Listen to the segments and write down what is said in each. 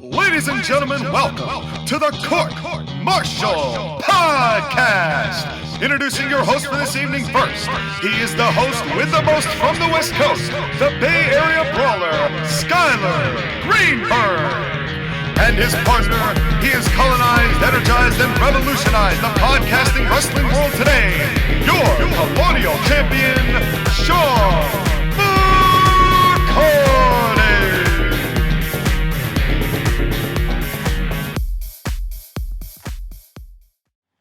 Ladies and gentlemen, welcome to the Court-Martail Podcast. Introducing your host for this evening first. He is the host with the most from the West Coast, the Bay Area Brawler, Skyler Greenberg. And his partner, he has colonized, energized, and revolutionized the podcasting wrestling world today. Your Colonial champion, Sean McCarty.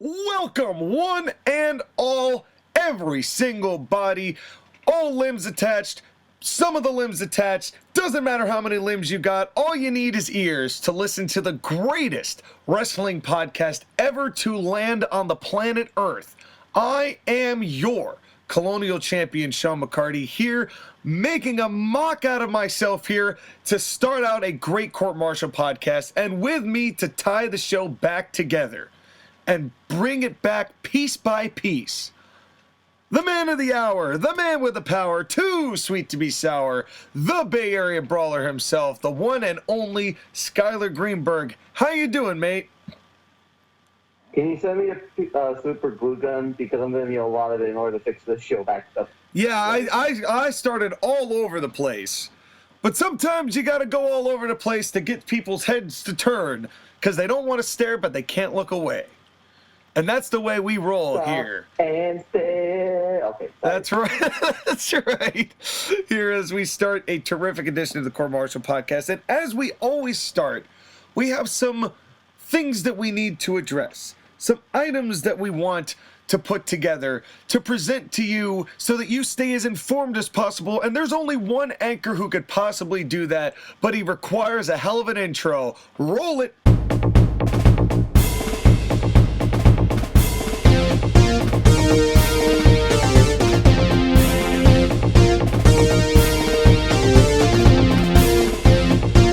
Welcome, one and all, every single body, all limbs attached, some of the limbs attached, doesn't matter how many limbs you got, all you need is ears to listen to the greatest wrestling podcast ever to land on the planet Earth. I am your Colonial champion, Sean McCarty, here, making a mock out of myself here to start out a great Court-Martail podcast, and with me to tie the show back together and bring it back piece by piece. The man of the hour, the man with the power, too sweet to be sour, the Bay Area Brawler himself, the one and only Skyler Greenberg. How you doing, mate? Can you send me a super glue gun? Because I'm going to need a lot of it in order to fix this show back up. Yeah, I started all over the place. But sometimes you got to go all over the place to get people's heads to turn, because they don't want to stare, but they can't look away. And that's the way we roll here. And stare. Okay. Sorry. That's right. That's right. Here as we start a terrific edition of the Court-Martail podcast. And as we always start, we have some things that we need to address. Some items that we want to put together to present to you so that you stay as informed as possible. And there's only one anchor who could possibly do that, but he requires a hell of an intro. Roll it.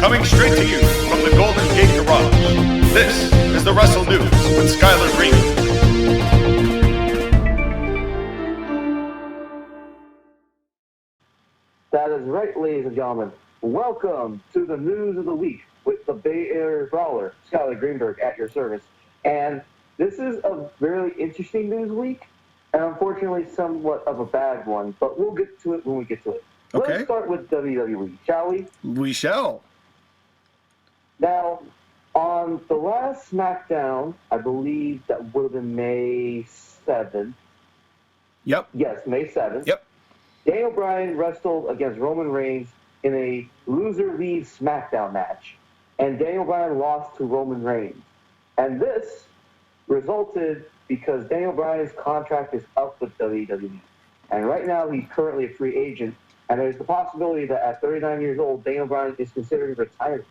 Coming straight to you from the Golden Gate Garage, this is the Wrestle News with Skyler Green. That is right, ladies and gentlemen. Welcome to the news of the week with the Bay Area Brawler, Skyler Greenberg, at your service. And this is a very interesting news week, and unfortunately somewhat of a bad one, but we'll get to it when we get to it. Okay. Let's start with WWE, shall we? We shall. Now, on the last SmackDown, I believe that would have been May 7th. Yep. Yes, May 7th. Yep. Daniel Bryan wrestled against Roman Reigns in a loser leaves SmackDown match. And Daniel Bryan lost to Roman Reigns. And this resulted because Daniel Bryan's contract is up with WWE. And right now, he's currently a free agent. And there's the possibility that at 39 years old, Daniel Bryan is considering retirement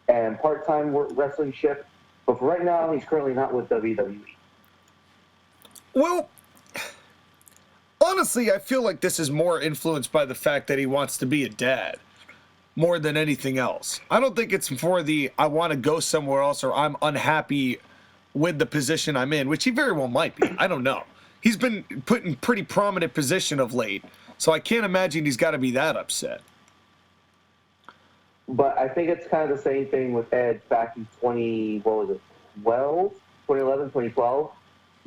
and part-time wrestling ship, but for right now, he's currently not with WWE. Well, honestly, I feel like this is more influenced by the fact that he wants to be a dad more than anything else. I don't think it's for the, I want to go somewhere else or I'm unhappy with the position I'm in, which he very well might be. I don't know. He's been put in pretty prominent position of late, so I can't imagine he's got to be that upset. But I think it's kind of the same thing with Edge back in 2012,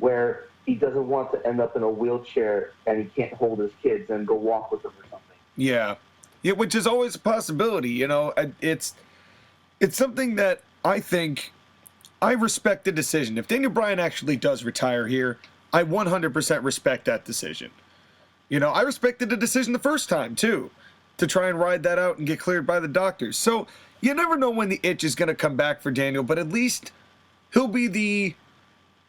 where he doesn't want to end up in a wheelchair and he can't hold his kids and go walk with them or something. Yeah, which is always a possibility. You know, it's something that I think I respect the decision. If Daniel Bryan actually does retire here, I 100% respect that decision. You know, I respected the decision the first time too, to try and ride that out and get cleared by the doctors. So you never know when the itch is going to come back for Daniel, but at least he'll be the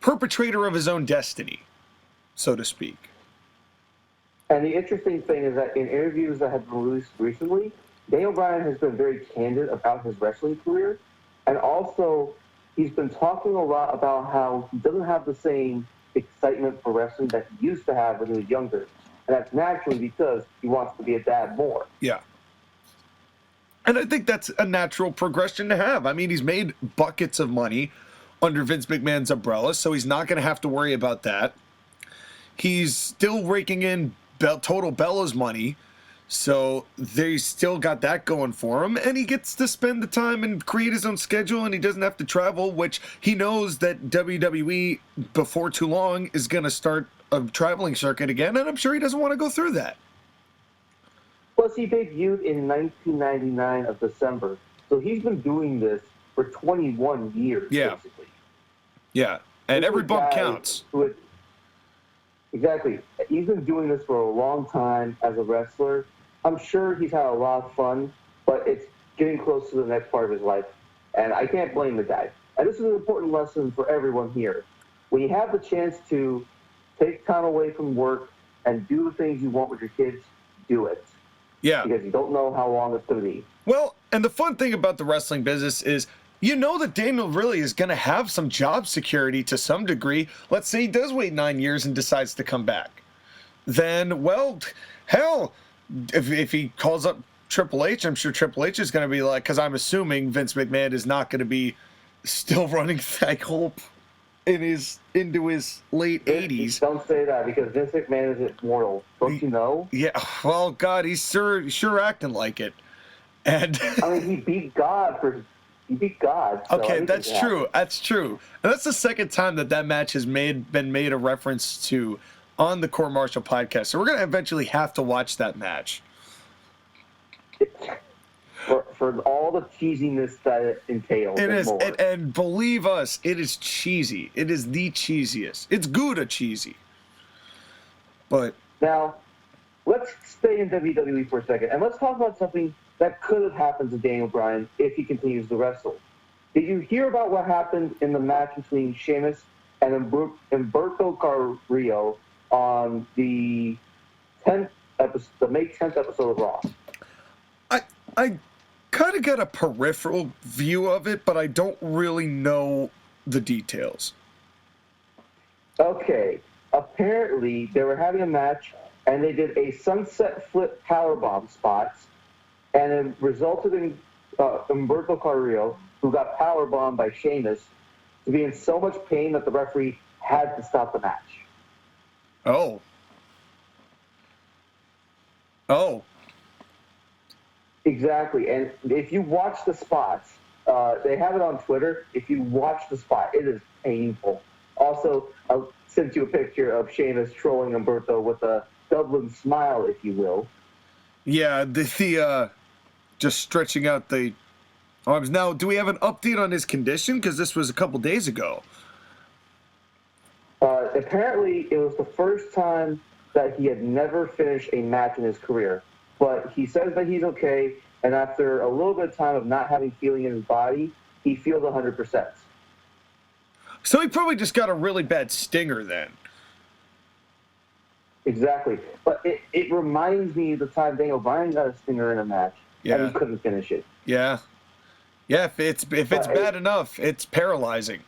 perpetrator of his own destiny, so to speak. And the interesting thing is that in interviews that have been released recently, Daniel Bryan has been very candid about his wrestling career. And also, he's been talking a lot about how he doesn't have the same excitement for wrestling that he used to have when he was younger. And that's naturally because he wants to be a dad more. Yeah. And I think that's a natural progression to have. I mean, he's made buckets of money under Vince McMahon's umbrella, so he's not going to have to worry about that. He's still raking in total Bella's money, So they still got that going for him, and he gets to spend the time and create his own schedule, and he doesn't have to travel, which he knows that WWE before too long is going to start a traveling circuit again, and I'm sure he doesn't want to go through that. Plus, he debuted in 1999 of December, so he's been doing this for 21 years, basically. Yeah, and every bump counts. Exactly. He's been doing this for a long time as a wrestler. I'm sure he's had a lot of fun, but it's getting close to the next part of his life, and I can't blame the guy. And this is an important lesson for everyone here. When you have the chance to take time away from work and do the things you want with your kids, do it. Yeah. Because you don't know how long it's going to be. Well, and the fun thing about the wrestling business is, you know that Daniel really is going to have some job security to some degree. Let's say he does wait 9 years and decides to come back. Then, well, hell, if he calls up Triple H, I'm sure Triple H is going to be like, because I'm assuming Vince McMahon is not going to be still running, I hope, into his late 80s. Don't say that, because Vince McMahon is immortal. Don't you know? Yeah, well, God, he's sure acting like it. And I mean, he beat God. So okay, that's true. That's true. And that's the second time that match has been made a reference to on the Court-Martail podcast. So we're going to eventually have to watch that match. For all the cheesiness that it entails. It is, and believe us, it is cheesy. It is the cheesiest. It's Gouda cheesy. But now, let's stay in WWE for a second, and let's talk about something that could have happened to Daniel Bryan if he continues to wrestle. Did you hear about what happened in the match between Sheamus and Humberto Carrillo on the 10th episode, the May 10th episode of Raw? I kind of got a peripheral view of it, but I don't really know the details. Okay. Apparently, they were having a match, and they did a sunset flip powerbomb spots, and it resulted in Humberto Carrillo, who got powerbombed by Sheamus, to be in so much pain that the referee had to stop the match. Oh. Exactly. And if you watch the spots, they have it on Twitter. If you watch the spot, it is painful. Also, I'll send you a picture of Sheamus trolling Humberto with a Dublin smile, if you will. Yeah, the just stretching out the arms. Now, do we have an update on his condition? Because this was a couple days ago. Apparently, it was the first time that he had never finished a match in his career. But he says that he's okay, and after a little bit of time of not having feeling in his body, he feels 100%. So he probably just got a really bad stinger then. Exactly. But it reminds me of the time Daniel Bryan got a stinger in a match, and he couldn't finish it. Yeah. Yeah, if it's bad enough, it's paralyzing.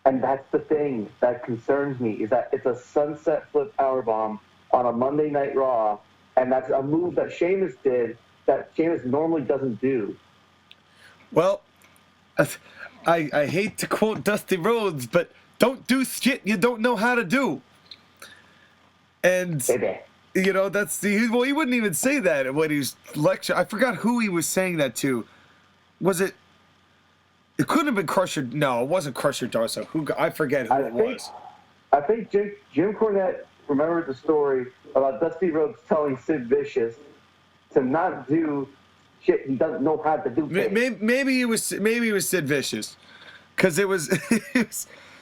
And that's the thing that concerns me, is that it's a sunset flip powerbomb on a Monday Night Raw, and that's a move that Sheamus did that Sheamus normally doesn't do. Well, I hate to quote Dusty Rhodes, but don't do shit you don't know how to do. And, you know, he wouldn't even say that when he was lecturing. I forgot who he was saying that to. Was it? It couldn't have been Crusher. No, it wasn't Crusher Darso. I forget who it was. I think Jim Cornette remembered the story about Dusty Rhodes telling Sid Vicious to not do shit he doesn't know how to do. Maybe it was Sid Vicious, because it was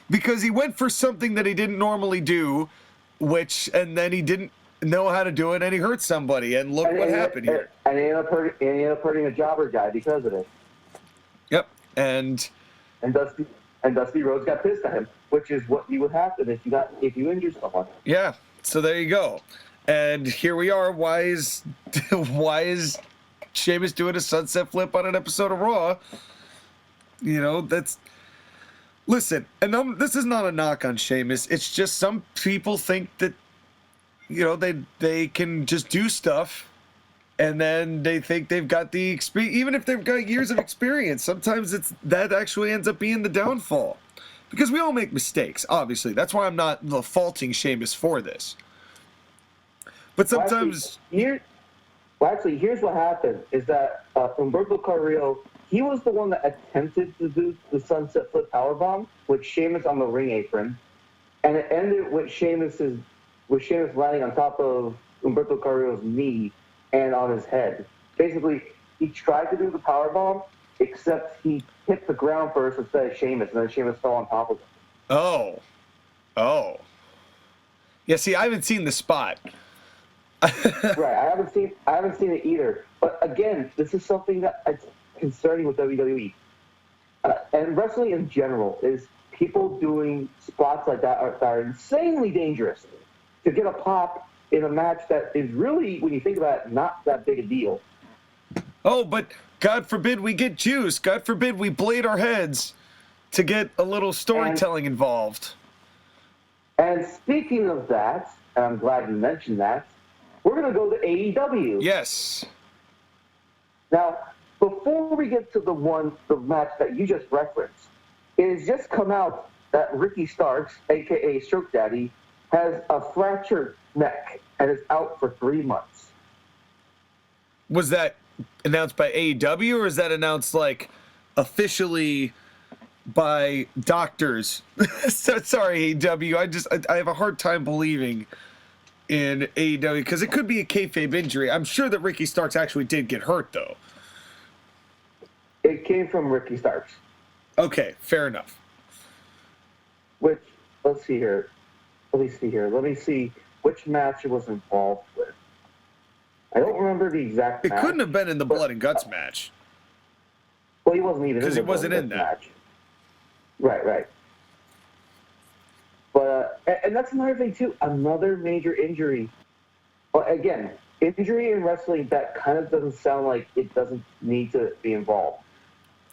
because he went for something that he didn't normally do, and then he didn't know how to do it, and he hurt somebody, and look what happened here. And he ended up hurting a jobber guy because of it. Yep, and Dusty Rhodes got pissed at him, which is what would happen if you injure someone. Yeah, so there you go. And here we are. Why is Sheamus doing a sunset flip on an episode of Raw? You know, listen, and this is not a knock on Sheamus. It's just some people think that, you know, they can just do stuff, and then they think they've got the experience. Even if they've got years of experience, sometimes that actually ends up being the downfall. Because we all make mistakes, obviously. That's why I'm not faulting Sheamus for this. But sometimes... Here's what happened, is that Humberto Carrillo, he was the one that attempted to do the sunset flip powerbomb with Sheamus on the ring apron, and it ended with Sheamus landing on top of Humberto Carrillo's knee and on his head. Basically, he tried to do the powerbomb, except he hit the ground first instead of Sheamus, and then Sheamus fell on top of him. Oh. Yeah, see, I haven't seen the spot. Right, I haven't seen it either. But again, this is something that's concerning with WWE and wrestling in general. Is people doing spots like that are insanely dangerous to get a pop in a match that is really, when you think about it, not that big a deal. Oh, but God forbid we get juice. God forbid we blade our heads to get a little storytelling involved. And speaking of that, and I'm glad you mentioned that, we're going to go to AEW. Yes. Now, before we get to the match that you just referenced, it has just come out that Ricky Starks, a.k.a. Stroke Daddy, has a fractured neck and is out for 3 months. Was that announced by AEW, or is that announced, like, officially by doctors? Sorry, AEW. I have a hard time believing in AEW, because it could be a kayfabe injury. I'm sure that Ricky Starks actually did get hurt, though. It came from Ricky Starks. Okay, fair enough. Which, let's see here. Let me see which match it was involved with. I don't remember the exact match. It couldn't have been in the Blood and Guts match. Well, he wasn't even in the because he wasn't in that match. Right. But and that's another thing too. Another major injury. Well, again, injury in wrestling that kind of doesn't sound like it doesn't need to be involved.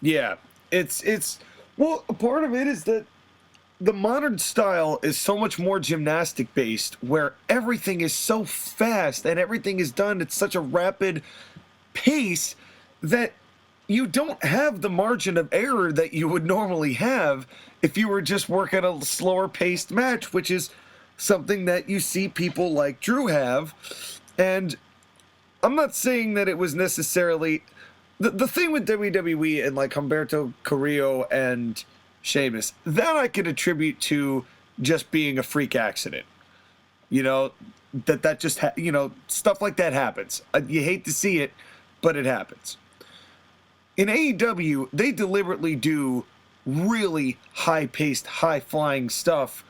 Yeah, it's well, part of it is that the modern style is so much more gymnastic based, where everything is so fast and everything is done at such a rapid pace that you don't have the margin of error that you would normally have if you were just working a slower paced match, which is something that you see people like Drew have. And I'm not saying that it was necessarily the thing with WWE and like Humberto Carrillo and Sheamus, that I could attribute to just being a freak accident. You know, that just, stuff like that happens. You hate to see it, but it happens. In AEW, they deliberately do really high-paced, high-flying stuff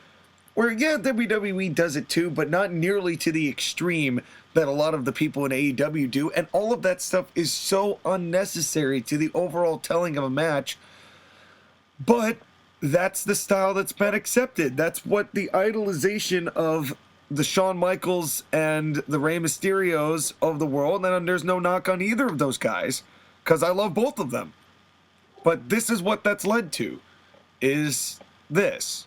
where, yeah, WWE does it too, but not nearly to the extreme that a lot of the people in AEW do, and all of that stuff is so unnecessary to the overall telling of a match. But that's the style that's been accepted. That's what the idolization of the Shawn Michaels and the Rey Mysterios of the world, and there's no knock on either of those guys, because I love both of them. But this is what that's led to, is this.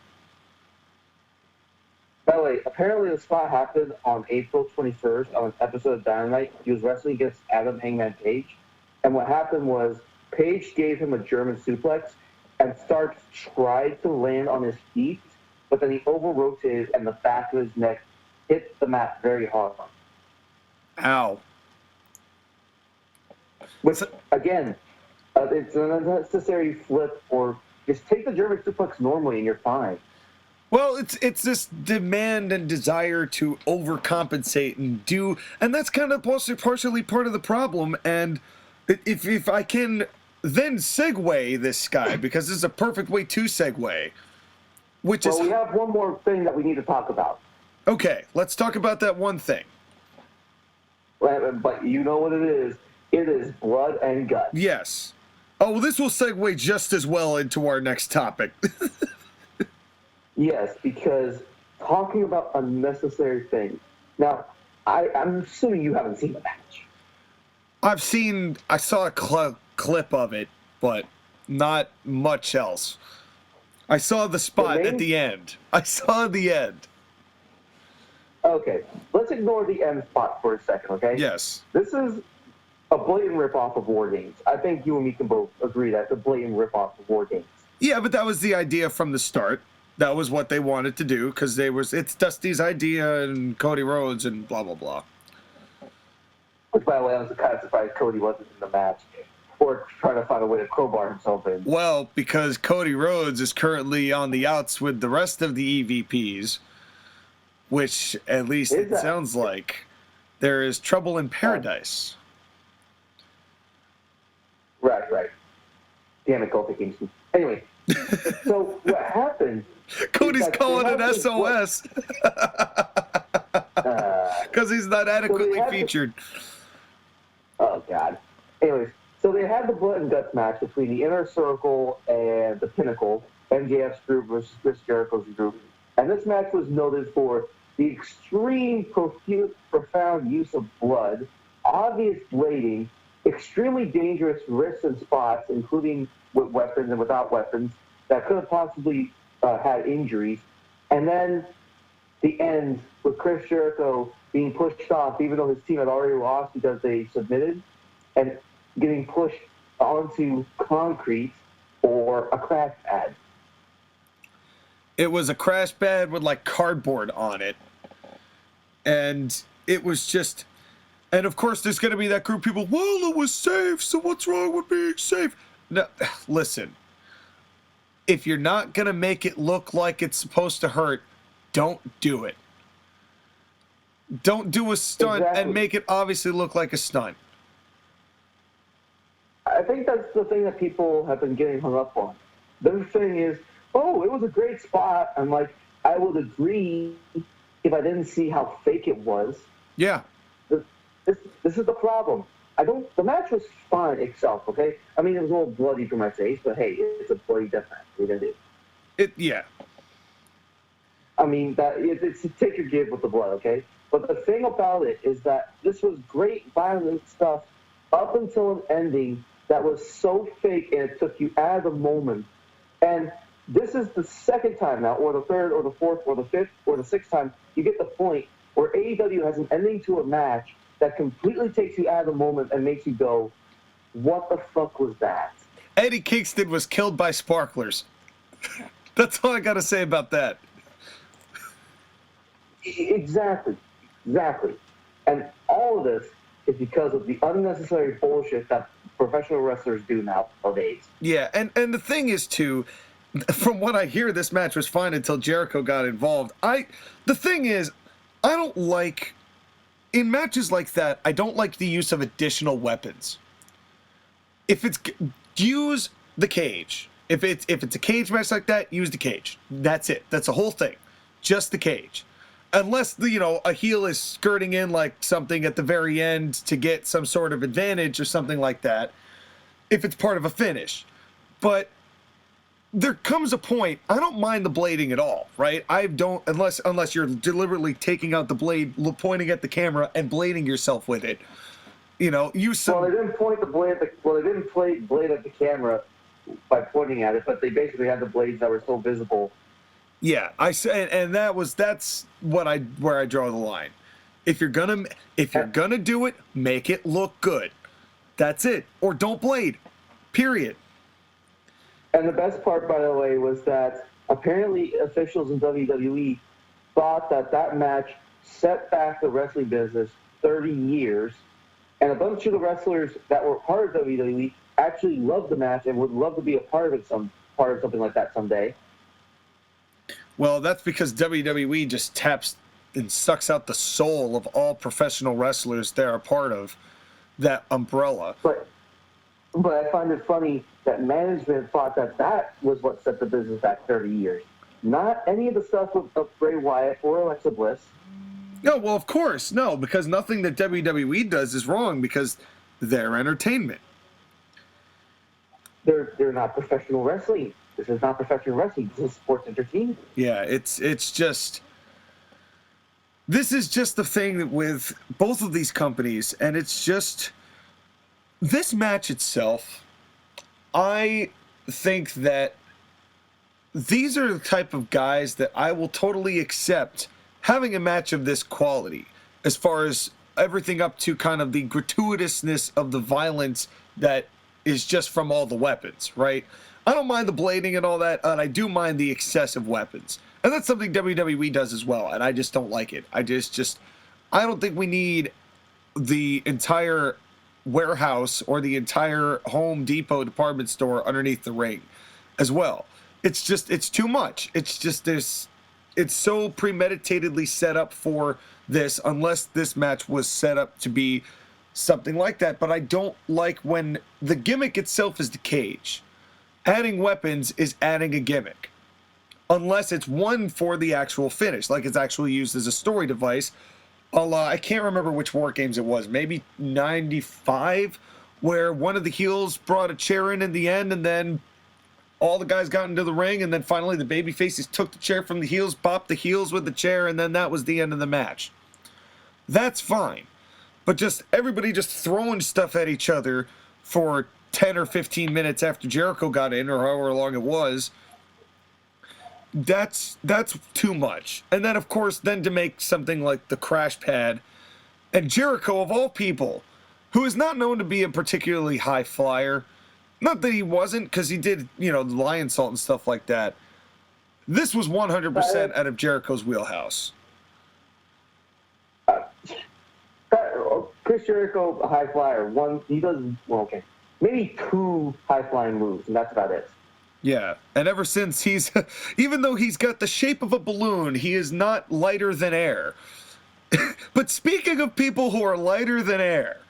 By the way, apparently the spot happened on April 21st on an episode of Dynamite. He was wrestling against Adam Hangman Page. And what happened was Page gave him a German suplex, and Starks tried to land on his feet, but then he over-rotated and the back of his neck hit the mat very hard. Ow. Which, again, it's an unnecessary flip, or just take the German suplex normally and you're fine. Well, it's this demand and desire to overcompensate and that's kind of partially part of the problem. And if I can then segue this guy, because this is a perfect way to segue, which is... Well, we have one more thing that we need to talk about. Okay, let's talk about that one thing. But you know what it is. It is blood and guts. Yes. Oh, well, this will segue just as well into our next topic. Yes, because talking about unnecessary things. Now, I'm assuming you haven't seen the match. I saw a clip of it, but not much else. I saw the spot at the end. I saw the end. Okay, let's ignore the end spot for a second, okay? Yes. This is a blatant ripoff of War Games. I think you and me can both agree that's a blatant ripoff of War Games. Yeah, but that was the idea from the start. That was what they wanted to do, because it's Dusty's idea and Cody Rhodes and blah, blah, blah. Which, by the way, I was kind of surprised Cody wasn't in the match or trying to find a way to crowbar himself in. Well, because Cody Rhodes is currently on the outs with the rest of the EVPs, which at least it sounds like there is trouble in paradise. Right. Damn it, Kofi Kingston. Anyway, so what happened? Cody's calling it SOS. Because he's not adequately featured. Oh, God. Anyways, so they had the blood and guts match between the Inner Circle and the Pinnacle, MJF's group versus Chris Jericho's group. And this match was noted for the extreme, profound use of blood, obvious blading, extremely dangerous risks and spots, including with weapons and without weapons, that could have possibly had injuries. And then the end with Chris Jericho being pushed off, even though his team had already lost because they submitted, and getting pushed onto concrete or a crash pad. It was a crash pad with like cardboard on it. And it was just, and of course there's going to be that group of people, well, it was safe, so what's wrong with being safe? No, listen, if you're not going to make it look like it's supposed to hurt, don't do it. Don't do a stunt and make it obviously look like a stunt. I think that's the thing that people have been getting hung up on. Their thing is, oh, it was a great spot. I'm like, I would agree if I didn't see how fake it was. Yeah. This is the problem. The match was fine itself, okay? I mean, it was a little bloody for my face, but hey, it's a bloody death match. What are you gonna do? Yeah. I mean, it's a take or give with the blood, okay? But the thing about it is that this was great violent stuff up until an ending that was so fake and it took you out of the moment. And this is the second time now, or the third, or the fourth, or the fifth, or the sixth time, you get the point where AEW has an ending to a match that completely takes you out of the moment and makes you go, what the fuck was that? Eddie Kingston was killed by sparklers. That's all I got to say about that. Exactly. And all of this is because of the unnecessary bullshit that professional wrestlers do nowadays. Yeah, and the thing is, too, from what I hear, this match was fine until Jericho got involved. The thing is, I don't like, in matches like that, I don't like the use of additional weapons. If it's, use the cage. If it's a cage match like that, use the cage. That's it. That's the whole thing. Just the cage. Unless, a heel is skirting in like something at the very end to get some sort of advantage or something like that, if it's part of a finish. But there comes a point, I don't mind the blading at all, right? I don't, unless you're deliberately taking out the blade, pointing at the camera and blading yourself with it. Use some... Well, they didn't point the blade at they didn't blade at the camera by pointing at it, but they basically had the blades that were so visible. Yeah, that's where I draw the line. If you're gonna do it, make it look good. That's it. Or don't blade. Period. And the best part, by the way, was that apparently officials in WWE thought that match set back the wrestling business 30 years, and a bunch of the wrestlers that were part of WWE actually loved the match and would love to be a part of something like that someday. Well, that's because WWE just taps and sucks out the soul of all professional wrestlers they're a part of that umbrella. But I find it funny that management thought that was what set the business back 30 years. Not any of the stuff with Bray Wyatt or Alexa Bliss. No, well, of course, no, because nothing that WWE does is wrong because they're entertainment. They're not professional wrestling. This is not professional wrestling. This is sports entertainment. Yeah, it's just... This is just the thing with both of these companies, and it's just... This match itself, I think that these are the type of guys that I will totally accept having a match of this quality, as far as everything up to kind of the gratuitousness of the violence that is just from all the weapons, right? I don't mind the blading and all that, and I do mind the excessive weapons. And that's something WWE does as well, and I just don't like it. I don't think we need the entire warehouse or the entire Home Depot department store underneath the ring as well. It's too much. It's so premeditatedly set up for this, unless this match was set up to be something like that. But I don't like when the gimmick itself is the cage. Adding weapons is adding a gimmick, unless it's one for the actual finish, like it's actually used as a story device. I can't remember which War Games it was, maybe 95, where one of the heels brought a chair in the end, and then all the guys got into the ring, and then finally the baby faces took the chair from the heels, popped the heels with the chair, and then that was the end of the match. That's fine. But just everybody just throwing stuff at each other for 10 or 15 minutes after Jericho got in, or however long it was, that's too much. And then, of course, then to make something like the crash pad, and Jericho, of all people, who is not known to be a particularly high flyer, not that he wasn't, because he did, the lion salt and stuff like that. This was 100% out of Jericho's wheelhouse. Chris Jericho, a high flyer. Maybe 2 high flying moves, and that's about it. Yeah, and ever since even though he's got the shape of a balloon, he is not lighter than air. But speaking of people who are lighter than air,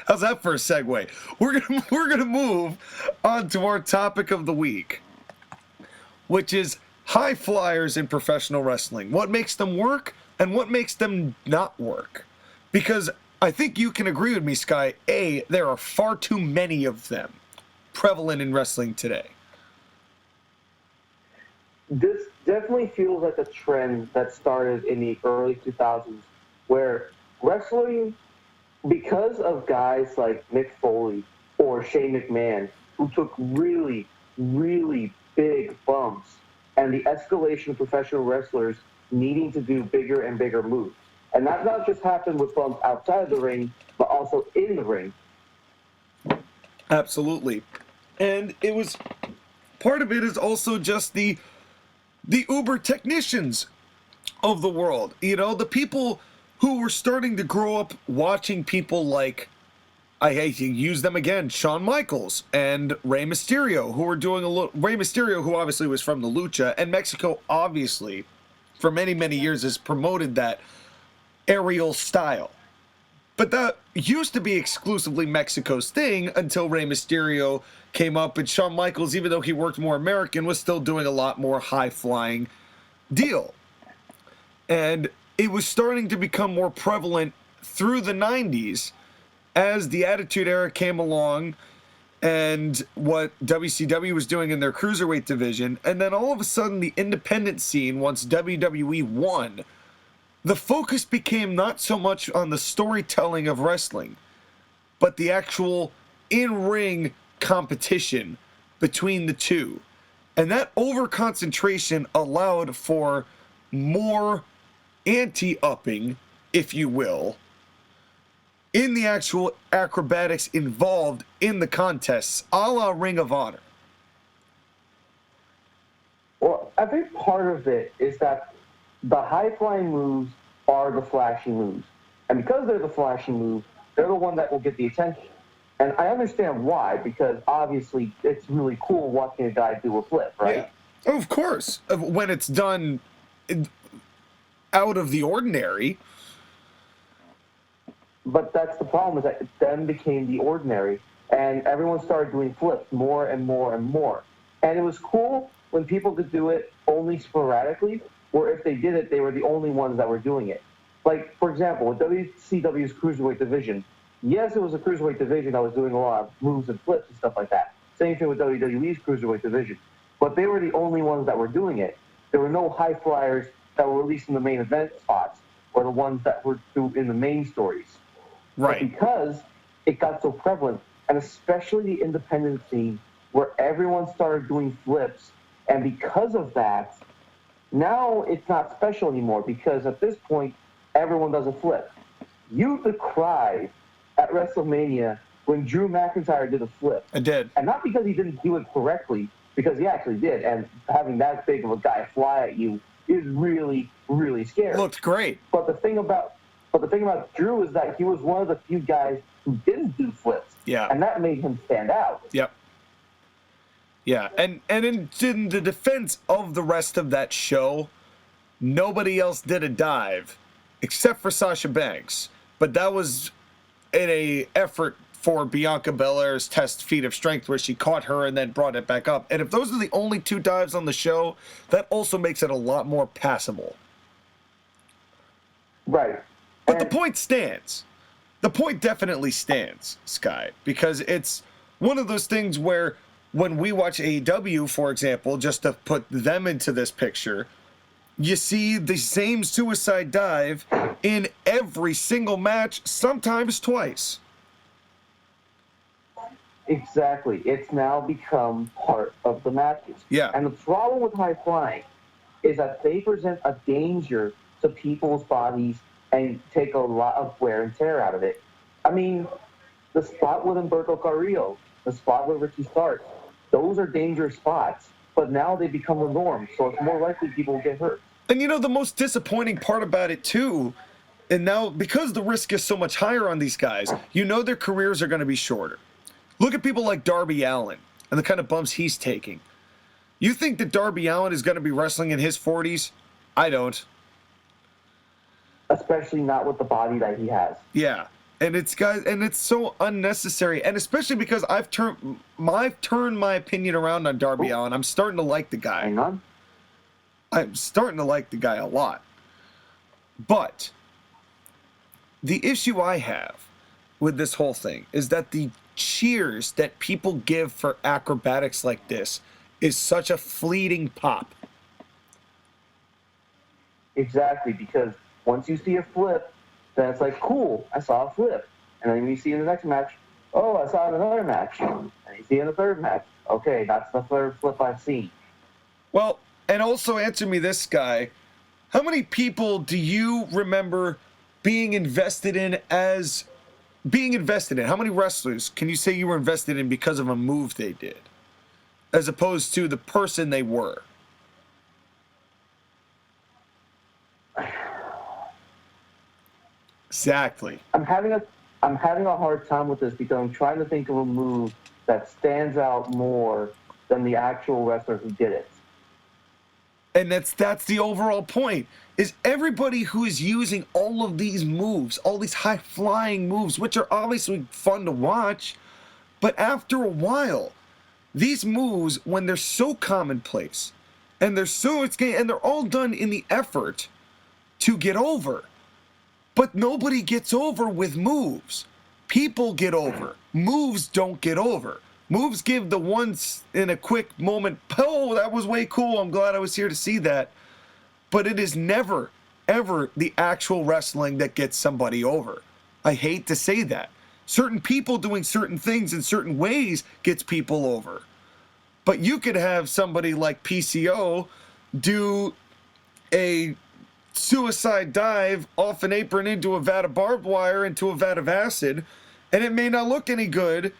how's that for a segue? We're gonna move on to our topic of the week, which is high flyers in professional wrestling. What makes them work and what makes them not work? Because I think you can agree with me, Sky. There are far too many of them prevalent in wrestling today. This definitely feels like a trend that started in the early 2000s, where wrestling, because of guys like Mick Foley or Shane McMahon, who took really, really big bumps, and the escalation of professional wrestlers needing to do bigger and bigger moves. And that not just happened with bumps outside the ring, but also in the ring. Absolutely. And it was, part of it is also just the Uber technicians of the world. The people who were starting to grow up watching people like, I hate to use them again, Shawn Michaels and Rey Mysterio, who were doing Rey Mysterio, who obviously was from the Lucha, and Mexico obviously for many, many years has promoted that aerial style. But that used to be exclusively Mexico's thing until Rey Mysterio came up, and Shawn Michaels, even though he worked more American, was still doing a lot more high-flying deal. And it was starting to become more prevalent through the 90s as the Attitude Era came along and what WCW was doing in their cruiserweight division. And then all of a sudden, the independent scene, once WWE won, the focus became not so much on the storytelling of wrestling, but the actual in-ring competition between the two. And that over-concentration allowed for more anti-upping, if you will, in the actual acrobatics involved in the contests, a la Ring of Honor. Well, I think part of it is that the high-flying moves are the flashy moves. And because they're the flashy moves, they're the one that will get the attention. And I understand why, because obviously it's really cool watching a guy do a flip, right? Yeah. Of course. When it's done out of the ordinary. But that's the problem, is that it then became the ordinary, and everyone started doing flips more and more and more. And it was cool when people could do it only sporadically, or if they did it, they were the only ones that were doing it. Like, for example, with WCW's Cruiserweight division, yes, it was a Cruiserweight division that was doing a lot of moves and flips and stuff like that. Same thing with WWE's Cruiserweight division. But they were the only ones that were doing it. There were no high flyers that were released in the main event spots, or the ones that were in the main stories. Right. But because it got so prevalent, and especially the independent scene, where everyone started doing flips, and because of that, now it's not special anymore, because at this point, everyone does a flip. You decried at WrestleMania when Drew McIntyre did a flip. I did. And not because he didn't do it correctly, because he actually did, and having that big of a guy fly at you is really, really scary. Looked great. But the thing about But the thing about Drew is that he was one of the few guys who didn't do flips. Yeah. And that made him stand out. Yep. Yeah, and in the defense of the rest of that show, nobody else did a dive except for Sasha Banks. But that was in a effort for Bianca Belair's test feat of strength where she caught her and then brought it back up. And if those are the only two dives on the show, that also makes it a lot more passable. Right. But the point stands. The point definitely stands, Sky, because it's one of those things where when we watch AEW, for example, just to put them into this picture, you see the same suicide dive in every single match, sometimes twice. Exactly. It's now become part of the matches. Yeah. And the problem with high flying is that they present a danger to people's bodies and take a lot of wear and tear out of it. I mean, the spot with Humberto Carrillo, the spot with Ricky Starks, those are dangerous spots, but now they become the norm, so it's more likely people will get hurt. And you know, the most disappointing part about it, too, and now because the risk is so much higher on these guys, you know their careers are going to be shorter. Look at people like Darby Allin and the kind of bumps he's taking. You think that Darby Allin is going to be wrestling in his 40s? I don't. Especially not with the body that he has. Yeah. And it's guys, and it's so unnecessary, and especially because I've turned my opinion around on Darby Allin. I'm starting to like the guy. Hang on. I'm starting to like the guy a lot. But the issue I have with this whole thing is that the cheers that people give for acrobatics like this is such a fleeting pop. Exactly, because once you see a flip, then it's like, cool, I saw a flip. And then you see in the next match, oh, I saw it in another match. And you see in the third match, okay, that's the third flip I've seen. Well, and also answer me this, guy. How many people do you remember being invested in? How many wrestlers can you say you were invested in because of a move they did, as opposed to the person they were? Exactly. I'm having a hard time with this because I'm trying to think of a move that stands out more than the actual wrestler who did it. And that's the overall point, is everybody who is using all of these moves, all these high-flying moves, which are obviously fun to watch, but after a while, these moves, when they're so commonplace, and they're all done in the effort to get over, but nobody gets over with moves. People get over. Moves don't get over. Moves give the once in a quick moment, oh, that was way cool, I'm glad I was here to see that. But it is never, ever the actual wrestling that gets somebody over. I hate to say that. Certain people doing certain things in certain ways gets people over. But you could have somebody like PCO do a suicide dive off an apron into a vat of barbed wire into a vat of acid, and it may not look any good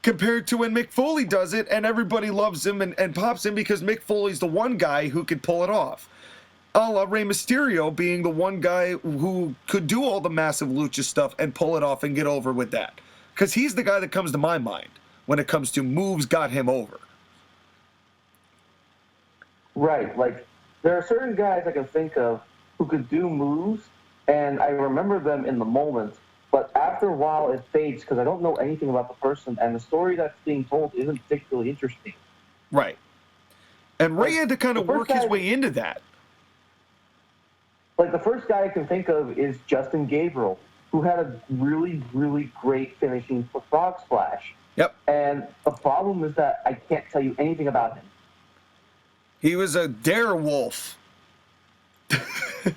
compared to when Mick Foley does it and everybody loves him and pops him because Mick Foley's the one guy who could pull it off. A la Rey Mysterio being the one guy who could do all the massive lucha stuff and pull it off and get over with that. Because he's the guy that comes to my mind when it comes to moves got him over. Right, like there are certain guys I can think of who could do moves, and I remember them in the moment, but after a while it fades because I don't know anything about the person, and the story that's being told isn't particularly interesting. Right. And Ray had to kind of work his way into that. Like, the first guy I can think of is Justin Gabriel, who had a really, really great finishing frog splash. Yep. And the problem is that I can't tell you anything about him. He was a dare wolf.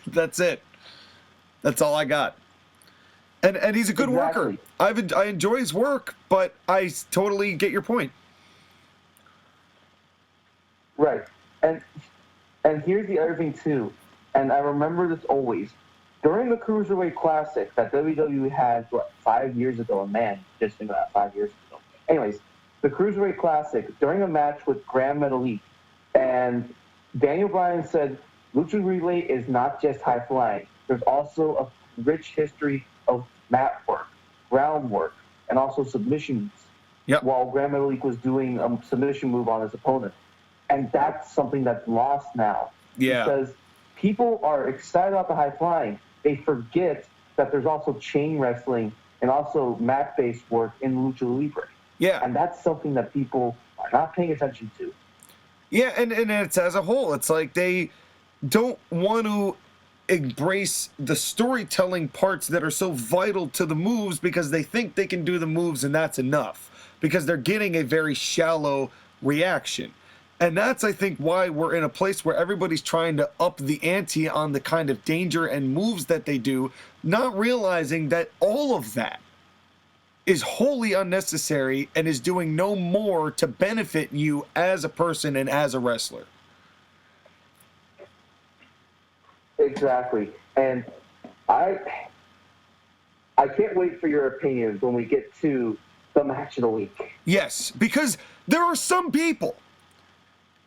That's it. That's all I got. And he's a good worker. I enjoy his work, but I totally get your point. Right. And here's the other thing, too. And I remember this always. During the Cruiserweight Classic that WWE had, 5 years ago, and man, just think about 5 years ago. Anyways, the Cruiserweight Classic, during a match with Grand Metalik, and Daniel Bryan said, Lucha Relay is not just high flying. There's also a rich history of mat work, groundwork, and also submissions. Yep. While Grand Metalik was doing a submission move on his opponent. And that's something that's lost now. Yeah. Because people are excited about the high flying. They forget that there's also chain wrestling and also mat-based work in Lucha Libre. Yeah. And that's something that people are not paying attention to. Yeah, and it's as a whole. It's like they don't want to embrace the storytelling parts that are so vital to the moves because they think they can do the moves and that's enough. Because they're getting a very shallow reaction. And that's, I think, why we're in a place where everybody's trying to up the ante on the kind of danger and moves that they do, not realizing that all of that is wholly unnecessary and is doing no more to benefit you as a person and as a wrestler. Exactly. And I can't wait for your opinions when we get to the match of the week. Yes, because there are some people,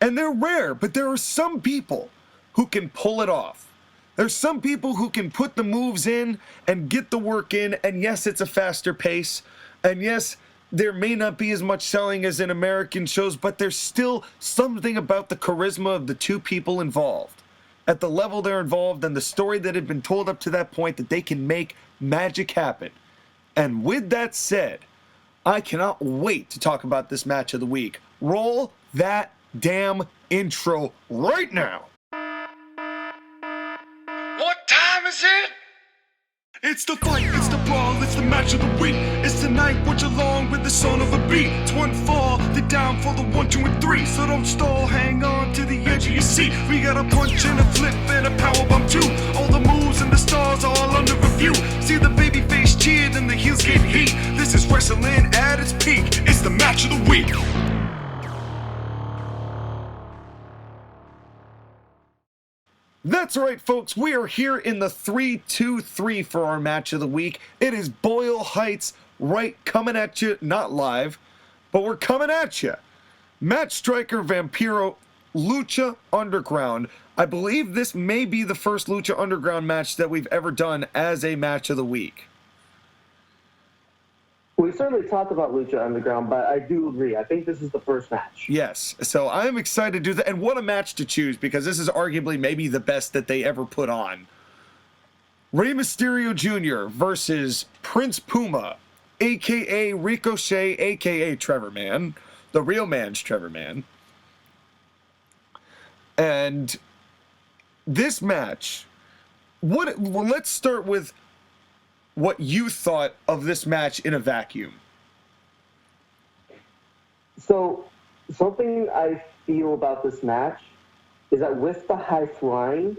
and they're rare, but there are some people who can pull it off. There's some people who can put the moves in and get the work in, and yes, it's a faster pace, and yes, there may not be as much selling as in American shows, but there's still something about the charisma of the two people involved, at the level they're involved, and the story that had been told up to that point that they can make magic happen. And with that said, I cannot wait to talk about this match of the week. Roll that damn intro right now. What time is it? It's the fight, it's the brawl, it's the match of the week. It's tonight, watch along with the son of a beat. It's one fall, the down for the 1, 2, and 3. So don't stall, hang on to the edge of your seat. We got a punch and a flip and a powerbomb too. All the moves and the stars are all under review. See the baby face cheer, then the heels get heat. This is wrestling at its peak. It's the match of the week. That's right, folks. We are here in the 3-2-3 for our match of the week. It is Boyle Heights, right, coming at you, not live, but we're coming at you. Match Striker Vampiro, Lucha Underground. I believe this may be the first Lucha Underground match that we've ever done as a match of the week. We certainly talked about Lucha Underground, but I do agree. I think this is the first match. Yes, so I'm excited to do that. And what a match to choose, because this is arguably maybe the best that they ever put on. Rey Mysterio Jr. versus Prince Puma, a.k.a. Ricochet, a.k.a. Trevor Man. The real man's Trevor Man. And this match, well, let's start with what you thought of this match in a vacuum. So, something I feel about this match is that with the high flying,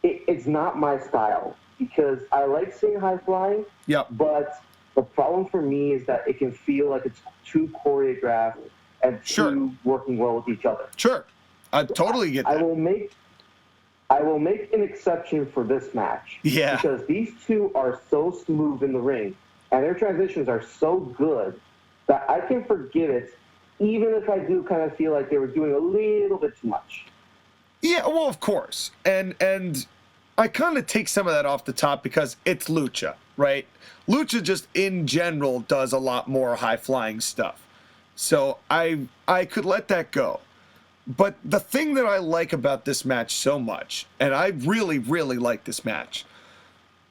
it's not my style because I like seeing high flying. Yep. But the problem for me is that it can feel like it's too choreographed and too working well with each other. Sure. I totally get that. I will make an exception for this match. Yeah. Because these two are so smooth in the ring, and their transitions are so good that I can forgive it, even if I do kind of feel like they were doing a little bit too much. Yeah, well, of course. And I kind of take some of that off the top because it's Lucha, right? Lucha just in general does a lot more high-flying stuff. So I could let that go. But the thing that I like about this match so much, and I really, really like this match,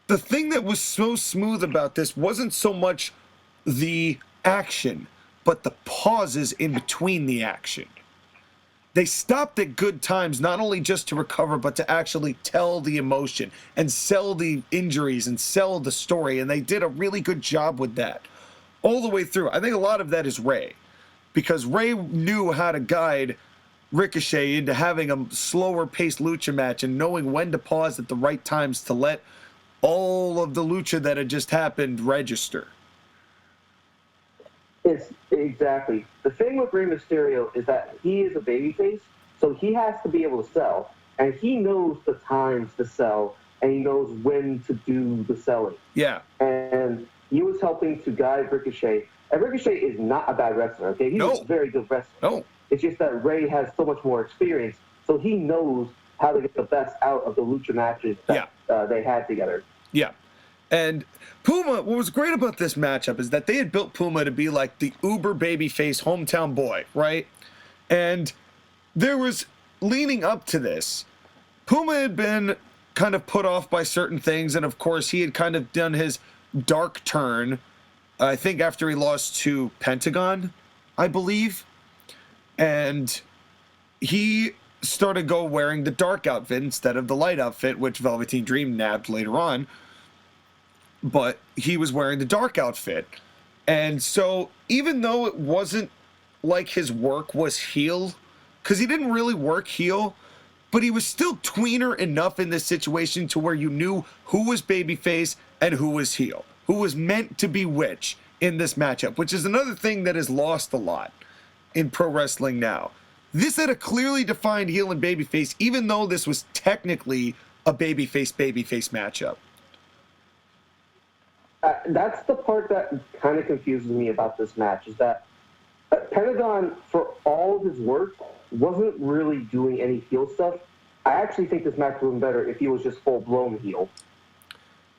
the thing that was so smooth about this wasn't so much the action, but the pauses in between the action. They stopped at good times, not only just to recover, but to actually tell the emotion and sell the injuries and sell the story, and they did a really good job with that all the way through. I think a lot of that is Rey, because Rey knew how to guide Ricochet into having a slower paced lucha match and knowing when to pause at the right times to let all of the lucha that had just happened register. It's exactly. The thing with Rey Mysterio is that he is a babyface, so he has to be able to sell, and he knows the times to sell, and he knows when to do the selling. Yeah. And he was helping to guide Ricochet, and Ricochet is not a bad wrestler, okay? He's a very good wrestler. No. It's just that Rey has so much more experience, so he knows how to get the best out of the lucha matches that they had together. Yeah. And Puma, what was great about this matchup is that they had built Puma to be like the uber babyface hometown boy, right? And there was, leading up to this, Puma had been kind of put off by certain things, and of course he had kind of done his dark turn, I think after he lost to Pentagon, I believe. And he started wearing the dark outfit instead of the light outfit, which Velveteen Dream nabbed later on. But he was wearing the dark outfit. And so even though it wasn't like his work was heel, because he didn't really work heel, but he was still tweener enough in this situation to where you knew who was babyface and who was heel, who was meant to be which in this matchup, which is another thing that is lost a lot in pro wrestling now. This had a clearly defined heel and babyface, even though this was technically a babyface matchup. That's the part that kind of confuses me about this match, is that Pentagon, for all of his work, wasn't really doing any heel stuff. I actually think this match would have been better if he was just full-blown heel.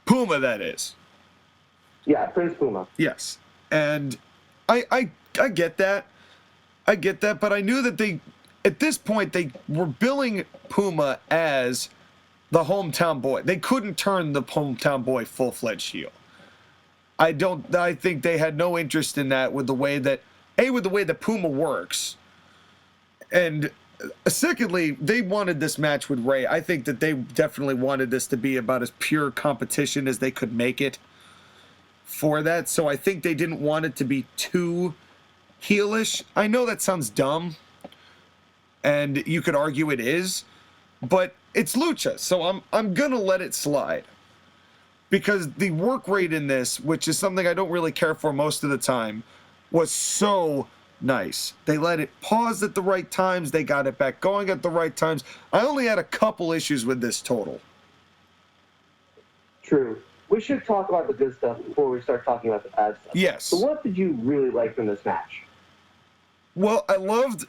Puma, that is. Yeah, Prince Puma. Yes. And I get that. I get that, but I knew that they, at this point, they were billing Puma as the hometown boy. They couldn't turn the hometown boy full-fledged heel. I think they had no interest in that with the way that Puma works. And secondly, they wanted this match with Ray. I think that they definitely wanted this to be about as pure competition as they could make it for that. So I think they didn't want it to be too heelish. I know that sounds dumb, and you could argue it is, but it's Lucha, so I'm gonna let it slide. Because the work rate in this, which is something I don't really care for most of the time, was so nice. They let it pause at the right times. They got it back going at the right times. I only had a couple issues with this total. True. We should talk about the good stuff before we start talking about the bad stuff. Yes. So what did you really like from this match? Well, I loved...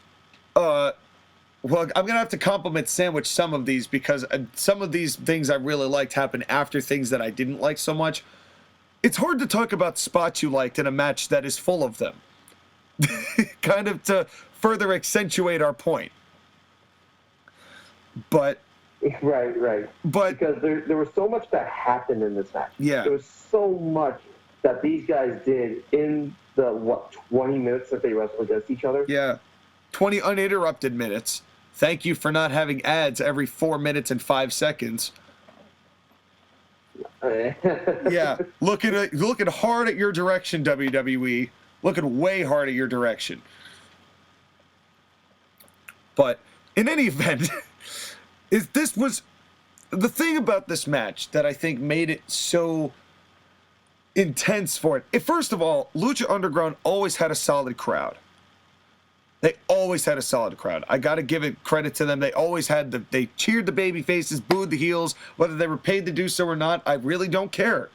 Well, I'm going to have to compliment Sandwich some of these, because some of these things I really liked happened after things that I didn't like so much. It's hard to talk about spots you liked in a match that is full of them. Kind of to further accentuate our point. But... Right. But... Because there was so much that happened in this match. Yeah. There was so much that these guys did in the, 20 minutes that they wrestled against each other? Yeah. 20 uninterrupted minutes. Thank you for not having ads every 4 minutes and 5 seconds. Yeah, looking hard at your direction, WWE. Looking way hard at your direction. But in any event, this was the thing about this match that I think made it so intense for it. First of all, Lucha Underground always had a solid crowd. They always had a solid crowd. I got to give it credit to them. They always had they cheered the baby faces, booed the heels, whether they were paid to do so or not. I really don't care,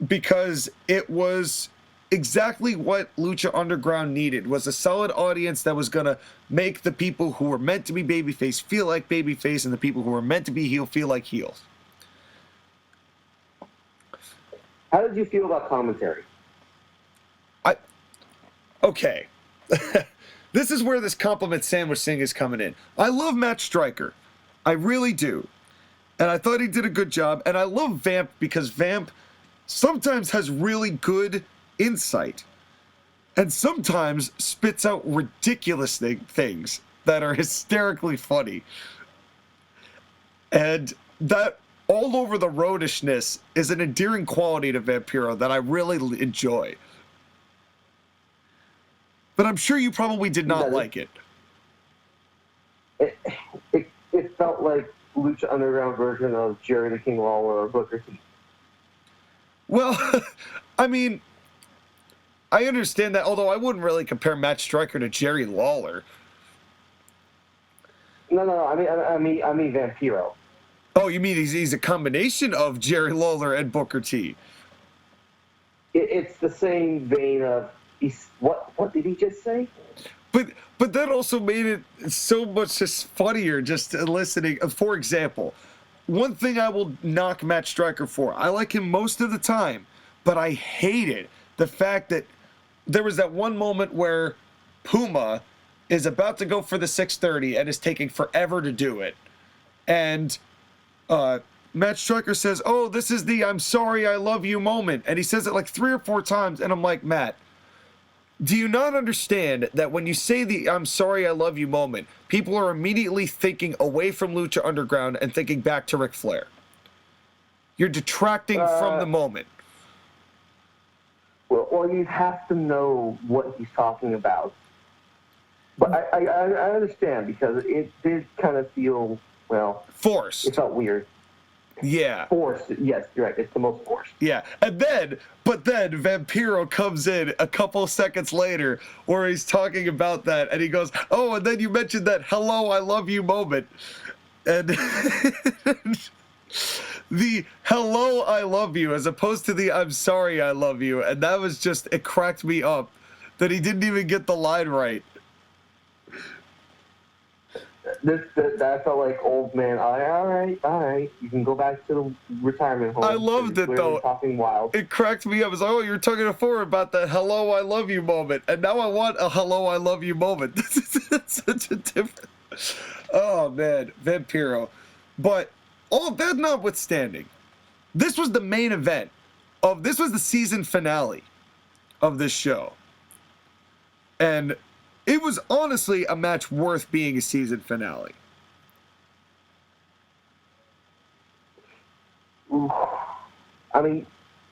because it was exactly what Lucha Underground needed, was a solid audience that was going to make the people who were meant to be babyface feel like babyface, and the people who were meant to be heel feel like heels. How did you feel about commentary? Okay. This is where this compliment sandwich thing is coming in. I love Matt Striker. I really do. And I thought he did a good job. And I love Vamp, because Vamp sometimes has really good insight. And sometimes spits out ridiculous things that are hysterically funny. And that all over the roadishness is an endearing quality to Vampiro that I really enjoy. But I'm sure you probably did not like it. It felt like Lucha Underground version of Jerry the King Lawler or Booker T. Well, I mean, I understand that, although I wouldn't really compare Matt Striker to Jerry Lawler. No, I mean Vampiro. Oh, you mean he's a combination of Jerry Lawler and Booker T? It's the same vein of... What did he just say? But that also made it so much just funnier just listening. For example, one thing I will knock Matt Striker for, I like him most of the time, but I hated the fact that there was that one moment where Puma is about to go for the 630 and is taking forever to do it. And Matt Striker says, oh, this is the I'm sorry, I love you moment. And he says it like 3 or 4 times. And I'm like, Matt, do you not understand that when you say the I'm sorry, I love you moment, people are immediately thinking away from Lucha Underground and thinking back to Ric Flair? You're detracting from the moment. Well, you'd have to know what he's talking about. But I understand, because it did kind of feel, well... forced. It felt weird. Yeah. Forced, yes, you're right. It's the most forced. Yeah. But then Vampiro comes in a couple seconds later where he's talking about that, and he goes, oh, and then you mentioned that hello, I love you moment. And the hello, I love you, as opposed to the I'm sorry, I love you. And that was just, it cracked me up that he didn't even get the line right. That felt like old man. All right. You can go back to the retirement home. I loved it, though. Talking wild. It cracked me up. I was like, oh, you're talking before about the hello, I love you moment. And now I want a hello, I love you moment. That's such a different... Oh, man. Vampiro. But all that notwithstanding, this was the main event of... This was the season finale of this show. And... it was honestly a match worth being a season finale. I mean,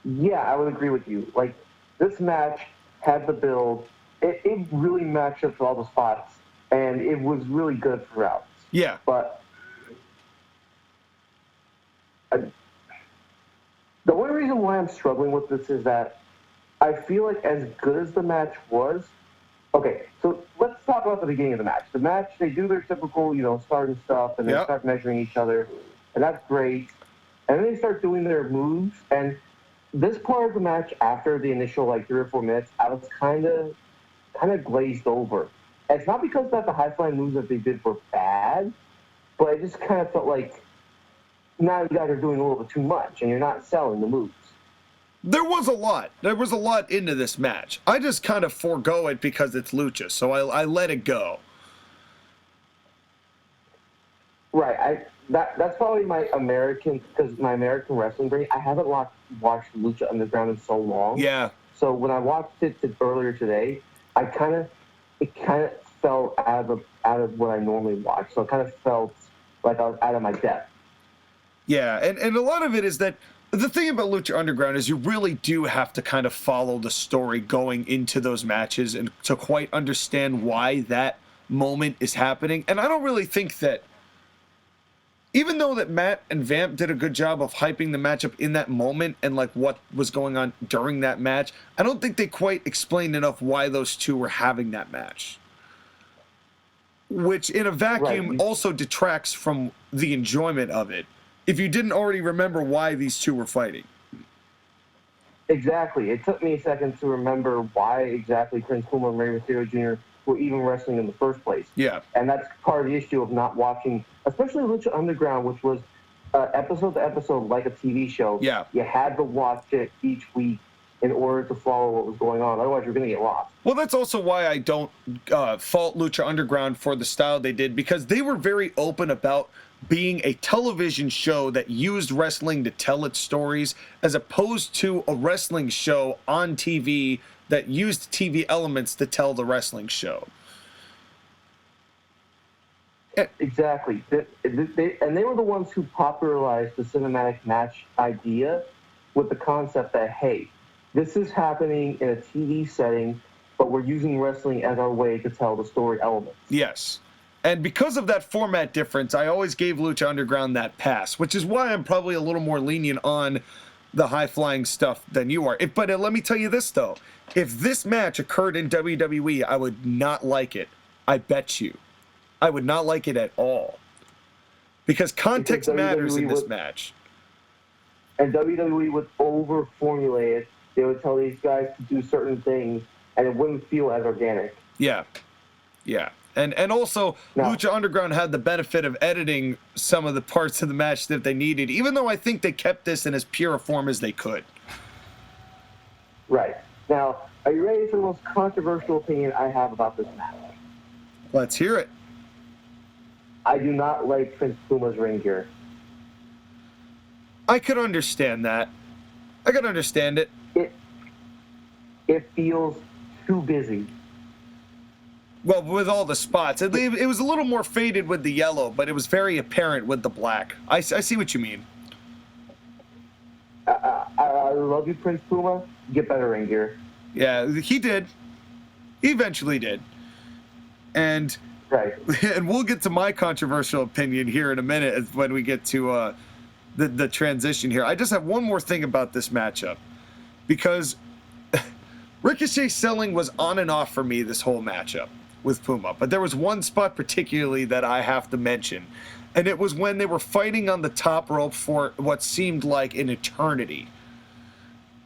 yeah, I would agree with you. Like, this match had the build. It really matched up to all the spots, and it was really good throughout. Yeah. But the only reason why I'm struggling with this is that I feel like as good as the match was, okay, so let's talk about the beginning of the match. The match, they do their typical, start and stuff, and they start measuring each other, and that's great. And then they start doing their moves, and this part of the match, after the initial, 3 or 4 minutes, I was kind of glazed over. And it's not because that the high-flying moves that they did were bad, but I just kind of felt like, now you guys are doing a little bit too much, and you're not selling the moves. There was a lot. There was a lot into this match. I just kind of forego it because it's Lucha, so I let it go. Right. That's probably my American wrestling brain. I haven't watched Lucha Underground in so long. Yeah. So when I watched it earlier today, it kind of fell out of what I normally watch. So it kind of felt like I was out of my depth. Yeah, and a lot of it is that the thing about Lucha Underground is you really do have to kind of follow the story going into those matches and to quite understand why that moment is happening. And I don't really think that, even though that Matt and Vamp did a good job of hyping the matchup in that moment and what was going on during that match, I don't think they quite explained enough why those two were having that match. Which in a vacuum also detracts from the enjoyment of it, if you didn't already remember why these two were fighting. Exactly. It took me a second to remember why exactly Prince Puma and Rey Mysterio Jr. were even wrestling in the first place. Yeah. And that's part of the issue of not watching, especially Lucha Underground, which was episode to episode like a TV show. Yeah. You had to watch it each week in order to follow what was going on. Otherwise, you're going to get lost. Well, that's also why I don't fault Lucha Underground for the style they did, because they were very open about being a television show that used wrestling to tell its stories, as opposed to a wrestling show on TV that used TV elements to tell the wrestling show. Exactly. And they were the ones who popularized the cinematic match idea with the concept that, hey, this is happening in a TV setting, but we're using wrestling as our way to tell the story elements. Yes. And because of that format difference, I always gave Lucha Underground that pass, which is why I'm probably a little more lenient on the high-flying stuff than you are. But let me tell you this, though. If this match occurred in WWE, I would not like it. I bet you. I would not like it at all. Because context matters in this match. And WWE would over-formulate it. They would tell these guys to do certain things, and it wouldn't feel as organic. Yeah. Yeah. And also, No. Lucha Underground had the benefit of editing some of the parts of the match that they needed, even though I think they kept this in as pure a form as they could. Right. Now, are you ready for the most controversial opinion I have about this match? Let's hear it. I do not like Prince Puma's ring gear. I could understand that. I could understand it. It feels too busy. Well, with all the spots. It was a little more faded with the yellow, but it was very apparent with the black. I see what you mean. I love you, Prince Puma. Get better ring gear. Yeah, he did. He eventually did. And Right. and we'll get to my controversial opinion here in a minute when we get to the transition here. I just have one more thing about this matchup, because Ricochet selling was on and off for me this whole matchup with Puma, but there was one spot particularly that I have to mention, and it was when they were fighting on the top rope for what seemed like an eternity.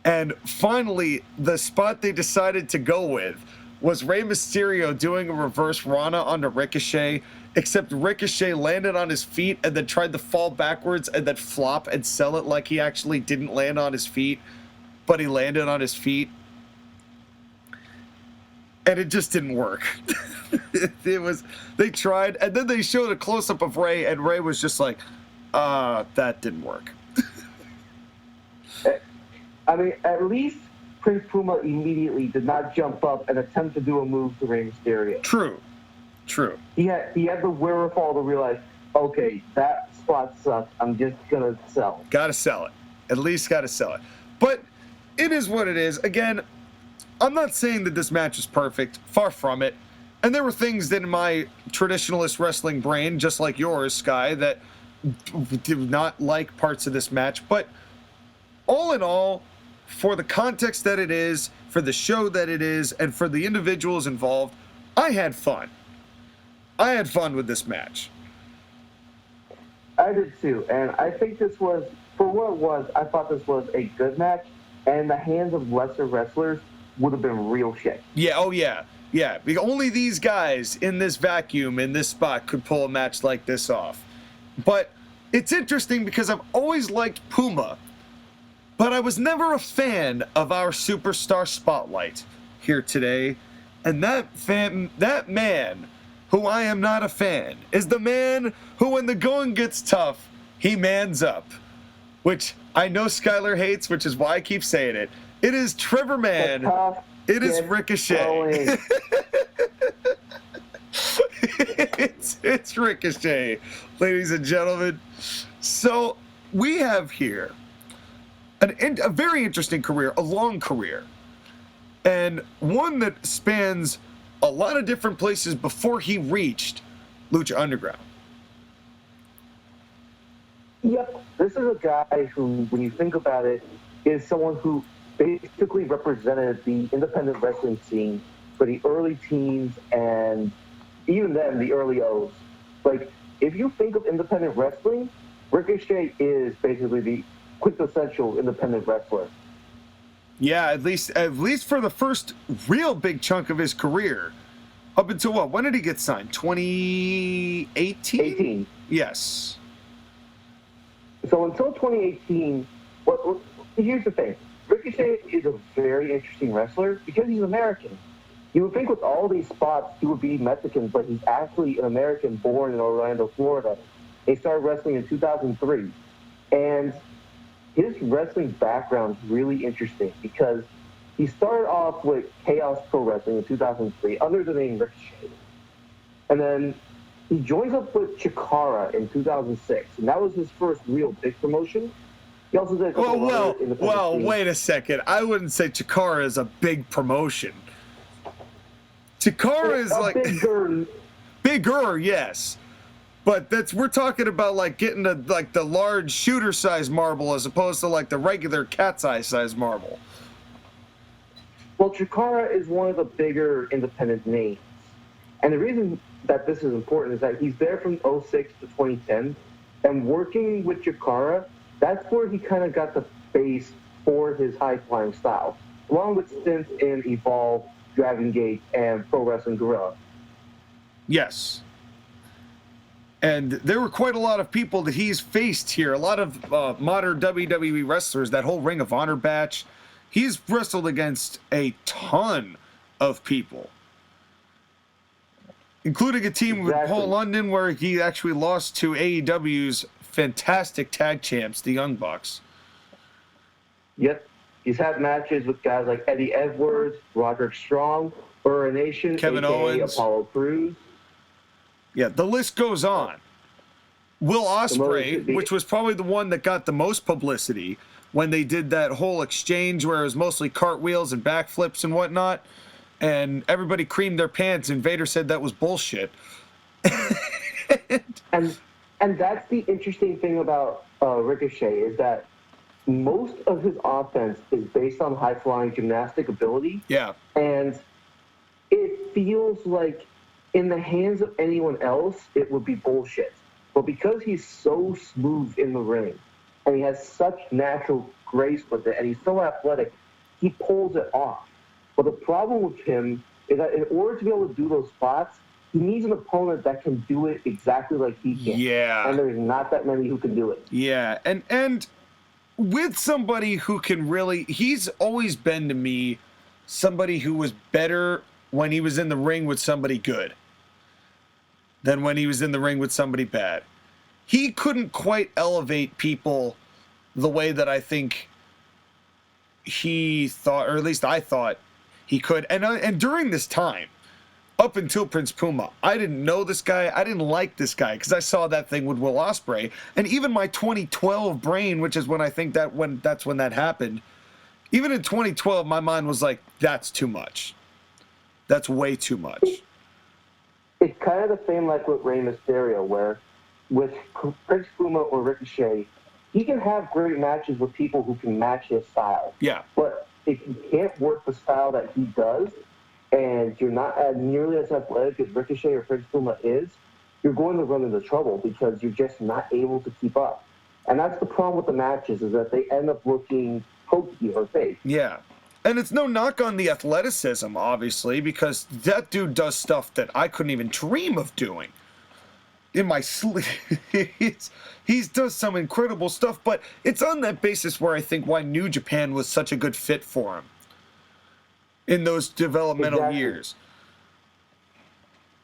And finally, the spot they decided to go with was Rey Mysterio doing a reverse Rana onto Ricochet, except Ricochet landed on his feet and then tried to fall backwards and then flop and sell it like he actually didn't land on his feet, but he landed on his feet. And it just didn't work. They tried, and then they showed a close-up of Rey, and Rey was just like, that didn't work. I mean, at least Prince Puma immediately did not jump up and attempt to do a move to Rey Mysterio. True. He had the wherewithal to realize, okay, that spot sucks. I'm just gonna sell. Gotta sell it. At least gotta sell it. But it is what it is. Again, I'm not saying that this match is perfect. Far from it. And there were things in my traditionalist wrestling brain, just like yours, Sky, that did not like parts of this match. But all in all, for the context that it is, for the show that it is, and for the individuals involved, I had fun. I had fun with this match. I did too, and I think this was, for what it was, I thought this was a good match, and in the hands of lesser wrestlers would have been real shit. Yeah, oh yeah. Yeah, only these guys in this vacuum, in this spot, could pull a match like this off. But it's interesting because I've always liked Puma, but I was never a fan of our superstar spotlight here today. And that man, who I am not a fan, is the man who, when the going gets tough, he mans up. Which I know Skylar hates, which is why I keep saying it. It is Trevor Man. It is Ricochet. it's Ricochet, ladies and gentlemen. So we have here a very interesting career, a long career, and one that spans a lot of different places before he reached Lucha Underground. Yep, this is a guy who, when you think about it, is someone who basically represented the independent wrestling scene for the early teens and even then the early O's. Like, if you think of independent wrestling, Ricochet is basically the quintessential independent wrestler. Yeah, at least for the first real big chunk of his career. Up until what? When did he get signed? 2018? 18. Yes. So until 2018, here's the thing. Ricochet is a very interesting wrestler because he's American. You would think with all these spots he would be Mexican, but he's actually an American born in Orlando, Florida. He started wrestling in 2003. And his wrestling background is really interesting because he started off with Chaos Pro Wrestling in 2003 under the name Ricochet. And then he joins up with Chikara in 2006, and that was his first real big promotion. He also did a couple of other independent scenes. Wait a second. I wouldn't say Chikara is a big promotion. Chikara is like bigger, yes. But we're talking about like getting the large shooter size marble as opposed to like the regular cat's eye size marble. Well, Chikara is one of the bigger independent names. And the reason that this is important is that he's there from 2006 to 2010. And working with Chikara, that's where he kind of got the base for his high-flying style, along with stints in Evolve, Dragon Gate, and Pro Wrestling Guerrilla. Yes. And there were quite a lot of people that he's faced here. A lot of modern WWE wrestlers, that whole Ring of Honor batch. He's wrestled against a ton of people, including a team with Paul London, where he actually lost to AEW's fantastic tag champs, the Young Bucks. Yep. He's had matches with guys like Eddie Edwards, Roderick Strong, Burr Nation, Kevin Owens, Apollo Crews. Yeah, the list goes on. Will Ospreay, which was probably the one that got the most publicity when they did that whole exchange where it was mostly cartwheels and backflips and whatnot, and everybody creamed their pants, and Vader said that was bullshit. and that's the interesting thing about Ricochet, is that most of his offense is based on high-flying gymnastic ability. Yeah. And it feels like in the hands of anyone else, it would be bullshit. But because he's so smooth in the ring, and he has such natural grace with it, and he's so athletic, he pulls it off. But the problem with him is that in order to be able to do those spots, he needs an opponent that can do it exactly like he can. Yeah. And there's not that many who can do it. Yeah, and with somebody who can really, he's always been to me somebody who was better when he was in the ring with somebody good than when he was in the ring with somebody bad. He couldn't quite elevate people the way that I think he thought, or at least I thought he could. And during this time, up until Prince Puma, I didn't know this guy. I didn't like this guy because I saw that thing with Will Ospreay. And even my 2012 brain, which is when I think that's when that happened, even in 2012, my mind was like, that's too much. That's way too much. It's kind of the same like with Rey Mysterio, where with Prince Puma or Ricochet, he can have great matches with people who can match his style. Yeah. But if you can't work the style that he does, and you're not nearly as athletic as Ricochet or Prince Puma is, you're going to run into trouble because you're just not able to keep up. And that's the problem with the matches, is that they end up looking hokey or fake. Yeah. And it's no knock on the athleticism, obviously, because that dude does stuff that I couldn't even dream of doing in my sleep. He does some incredible stuff, but it's on that basis where I think why New Japan was such a good fit for him in those developmental years.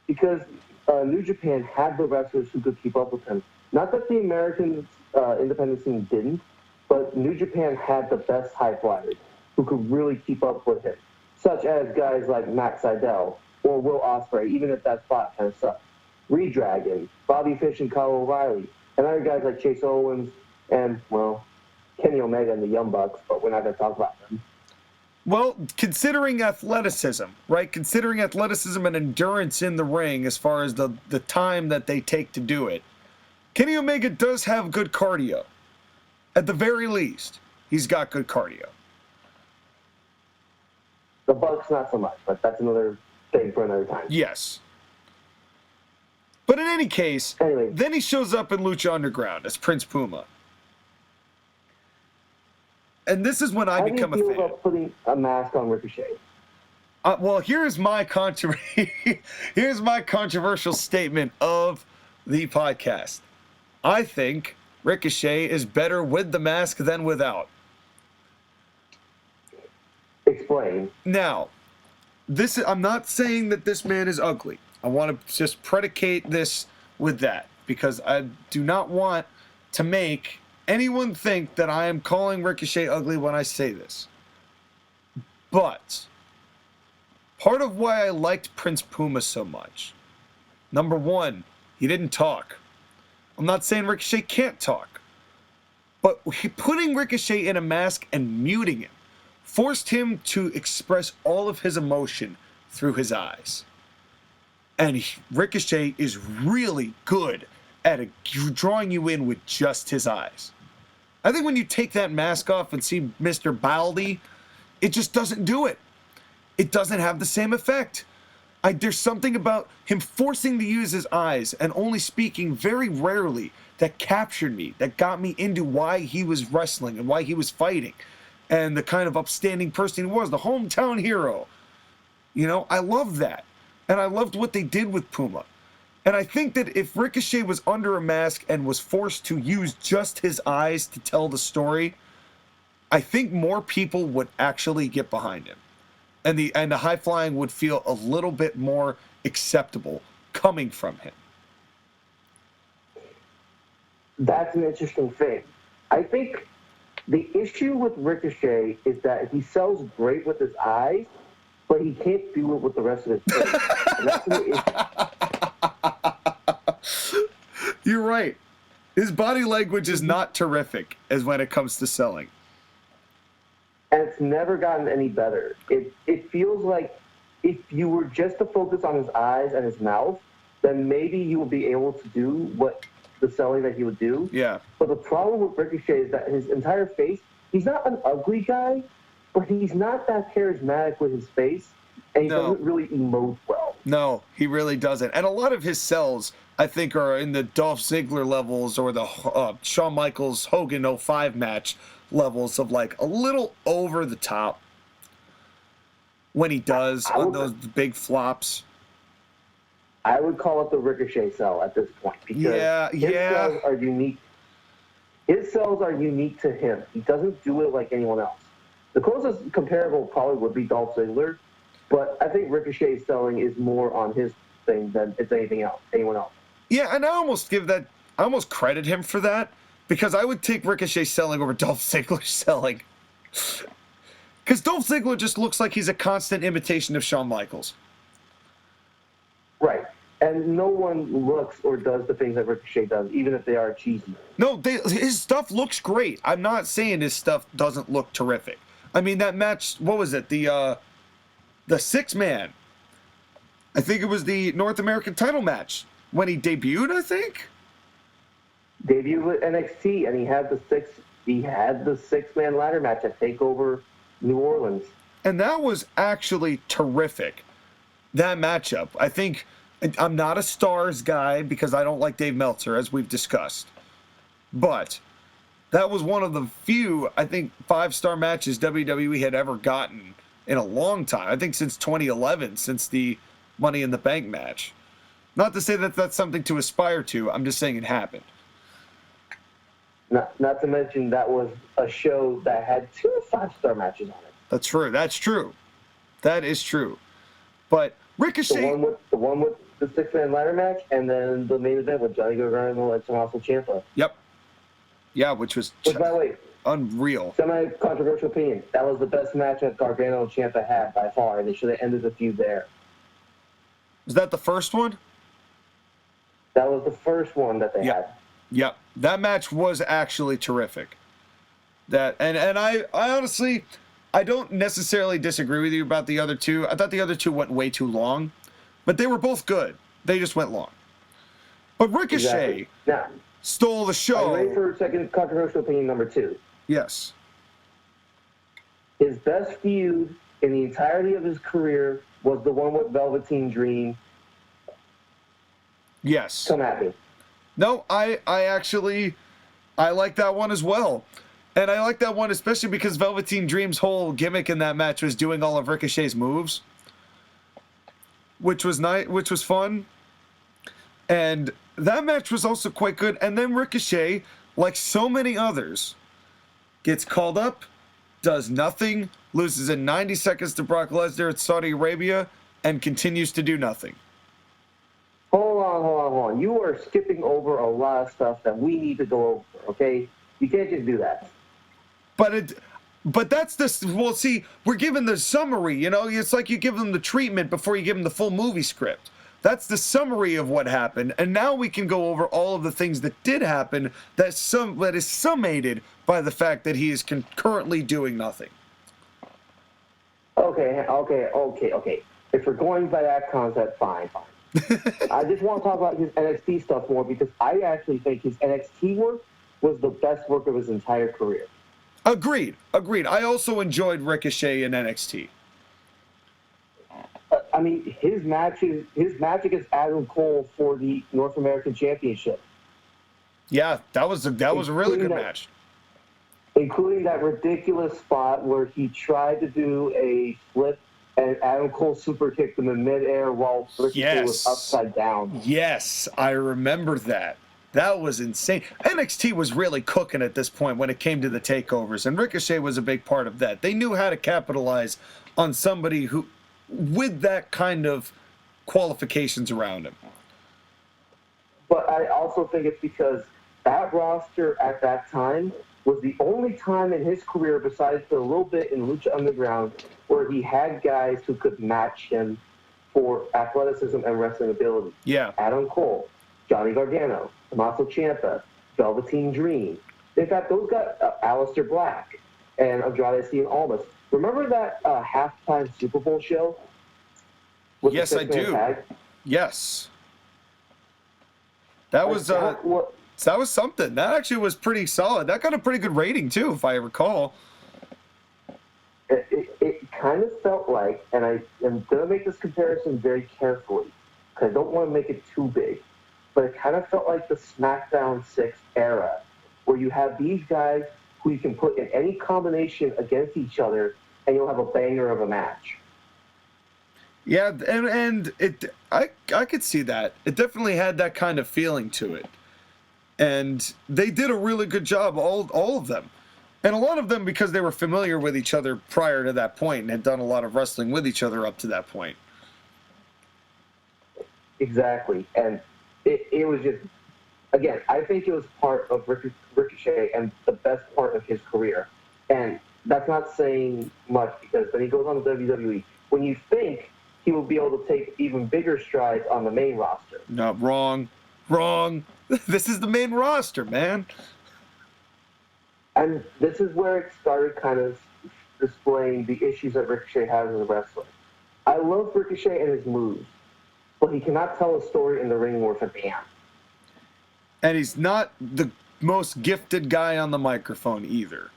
Because New Japan had the wrestlers who could keep up with him. Not that the American independent scene didn't, but New Japan had the best high flyers who could really keep up with him, such as guys like Matt Sydal or Will Ospreay, even if that spot kind of sucks. Redragon, Bobby Fish and Kyle O'Reilly, and other guys like Chase Owens and, well, Kenny Omega and the Young Bucks, but we're not going to talk about them. Well, considering athleticism, right? Considering athleticism and endurance in the ring as far as the time that they take to do it, Kenny Omega does have good cardio. At the very least, he's got good cardio. The Bucks, not so much, but that's another thing for another time. Yes. But in any case, anyway, then he shows up in Lucha Underground as Prince Puma. And this is when I become a fan. How do you feel about putting a mask on Ricochet? Well, here's my controversial statement of the podcast. I think Ricochet is better with the mask than without. Explain. Now, I'm not saying that this man is ugly. I want to just predicate this with that, because I do not want to make anyone think that I am calling Ricochet ugly when I say this. But part of why I liked Prince Puma so much, number one, he didn't talk. I'm not saying Ricochet can't talk, but putting Ricochet in a mask and muting him forced him to express all of his emotion through his eyes. And Ricochet is really good at drawing you in with just his eyes. I think when you take that mask off and see Mr. Baldy, it just doesn't do it. It doesn't have the same effect. There's something about him forcing to use his eyes and only speaking very rarely that captured me, that got me into why he was wrestling and why he was fighting, and the kind of upstanding person he was, the hometown hero. You know, I love that. And I loved what they did with Puma. And I think that if Ricochet was under a mask and was forced to use just his eyes to tell the story, I think more people would actually get behind him. And the high flying would feel a little bit more acceptable coming from him. That's an interesting thing. I think the issue with Ricochet is that he sells great with his eyes, but he can't do it with the rest of his face. And that's the issue. You're right. His body language is not terrific as when it comes to selling. And it's never gotten any better. It feels like if you were just to focus on his eyes and his mouth, then maybe you would be able to do what the selling that he would do. Yeah. But the problem with Ricochet is that his entire face, he's not an ugly guy, but he's not that charismatic with his face, and he doesn't really emote well. No, he really doesn't. And a lot of his sells, I think, are in the Dolph Ziggler levels or the Shawn Michaels Hogan 05 match levels of like a little over the top when he does on those big flops. I would call it the Ricochet sell at this point because his sells are unique. His sells are unique to him. He doesn't do it like anyone else. The closest comparable probably would be Dolph Ziggler, but I think Ricochet's selling is more on his thing than it's anyone else. Yeah, and I almost credit him for that because I would take Ricochet selling over Dolph Ziggler selling. Because Dolph Ziggler just looks like he's a constant imitation of Shawn Michaels. Right. And no one looks or does the things that Ricochet does, even if they are cheesy. No, his stuff looks great. I'm not saying his stuff doesn't look terrific. I mean, that match, what was it? The six-man. I think it was the North American title match when he debuted, I think. Debuted with NXT, and he had the six-man ladder match at TakeOver New Orleans. And that was actually terrific, that matchup. I think I'm not a Stars guy because I don't like Dave Meltzer, as we've discussed. But that was one of the few, I think, 5-star matches WWE had ever gotten in a long time. I think since 2011, since the Money in the Bank match. Not to say that that's something to aspire to. I'm just saying it happened. Not to mention that was a show that had 2 5-star matches on it. That's true. That's true. That is true. But Ricochet... The one with the 6-man ladder match, and then the main event with Johnny Gargano and Tommaso Ciampa. Yep. Yeah, which was... by the way, unreal. Semi-controversial opinion. That was the best match that Gargano and Ciampa had by far, and they should have ended the feud there. Was that the first one? That was the first one that they had. Yep. That match was actually terrific. And I honestly, I don't necessarily disagree with you about the other two. I thought the other two went way too long, but they were both good. They just went long. But Ricochet stole the show. Are you ready for second controversial opinion number 2? Yes. His best feud in the entirety of his career was the one with Velveteen Dream. Yes. Come at me. No, I like that one as well. And I like that one especially because Velveteen Dream's whole gimmick in that match was doing all of Ricochet's moves, which was nice, which was fun. And that match was also quite good. And then Ricochet, like so many others, gets called up, does nothing, loses in 90 seconds to Brock Lesnar at Saudi Arabia, and continues to do nothing. Hold on. You are skipping over a lot of stuff that we need to go over, okay? You can't just do that. But that's the... Well, see, we're given the summary, you know? It's like you give them the treatment before you give them the full movie script. That's the summary of what happened, and now we can go over all of the things that did happen that is summated by the fact that he is currently doing nothing. Okay. If we're going by that concept, fine. I just want to talk about his NXT stuff more because I actually think his NXT work was the best work of his entire career. Agreed. I also enjoyed Ricochet in NXT. I mean, his match against Adam Cole for the North American Championship. Yeah, that was a really good match. Including that ridiculous spot where he tried to do a flip and Adam Cole super kicked him in midair while Ricochet was upside down. Yes, I remember that. That was insane. NXT was really cooking at this point when it came to the takeovers, and Ricochet was a big part of that. They knew how to capitalize on somebody who, with that kind of qualifications around him. But I also think it's because that roster at that time was the only time in his career, besides a little bit in Lucha Underground, where he had guys who could match him for athleticism and wrestling ability. Yeah. Adam Cole, Johnny Gargano, Tommaso Ciampa, Velveteen Dream. In fact, those got Aleister Black and Andrade Cien Almas. Remember that halftime Super Bowl show? With Yes, I do. Tag? Yes. That was something. That actually was pretty solid. That got a pretty good rating too, if I recall. It kind of felt like, and I am going to make this comparison very carefully, because I don't want to make it too big, but it kind of felt like the SmackDown 6 era, where you have these guys who you can put in any combination against each other, and you'll have a banger of a match. Yeah, and I could see that. It definitely had that kind of feeling to it. And they did a really good job, all of them. And a lot of them because they were familiar with each other prior to that point and had done a lot of wrestling with each other up to that point. Exactly. And it was just, again, I think it was part of Ricochet and the best part of his career. And that's not saying much, because when he goes on to WWE, when you think he will be able to take even bigger strides on the main roster. No, wrong. This is the main roster, man. And this is where it started kind of displaying the issues that Ricochet has as a wrestler. I love Ricochet and his moves, but he cannot tell a story in the ring worth a damn. And he's not the most gifted guy on the microphone either.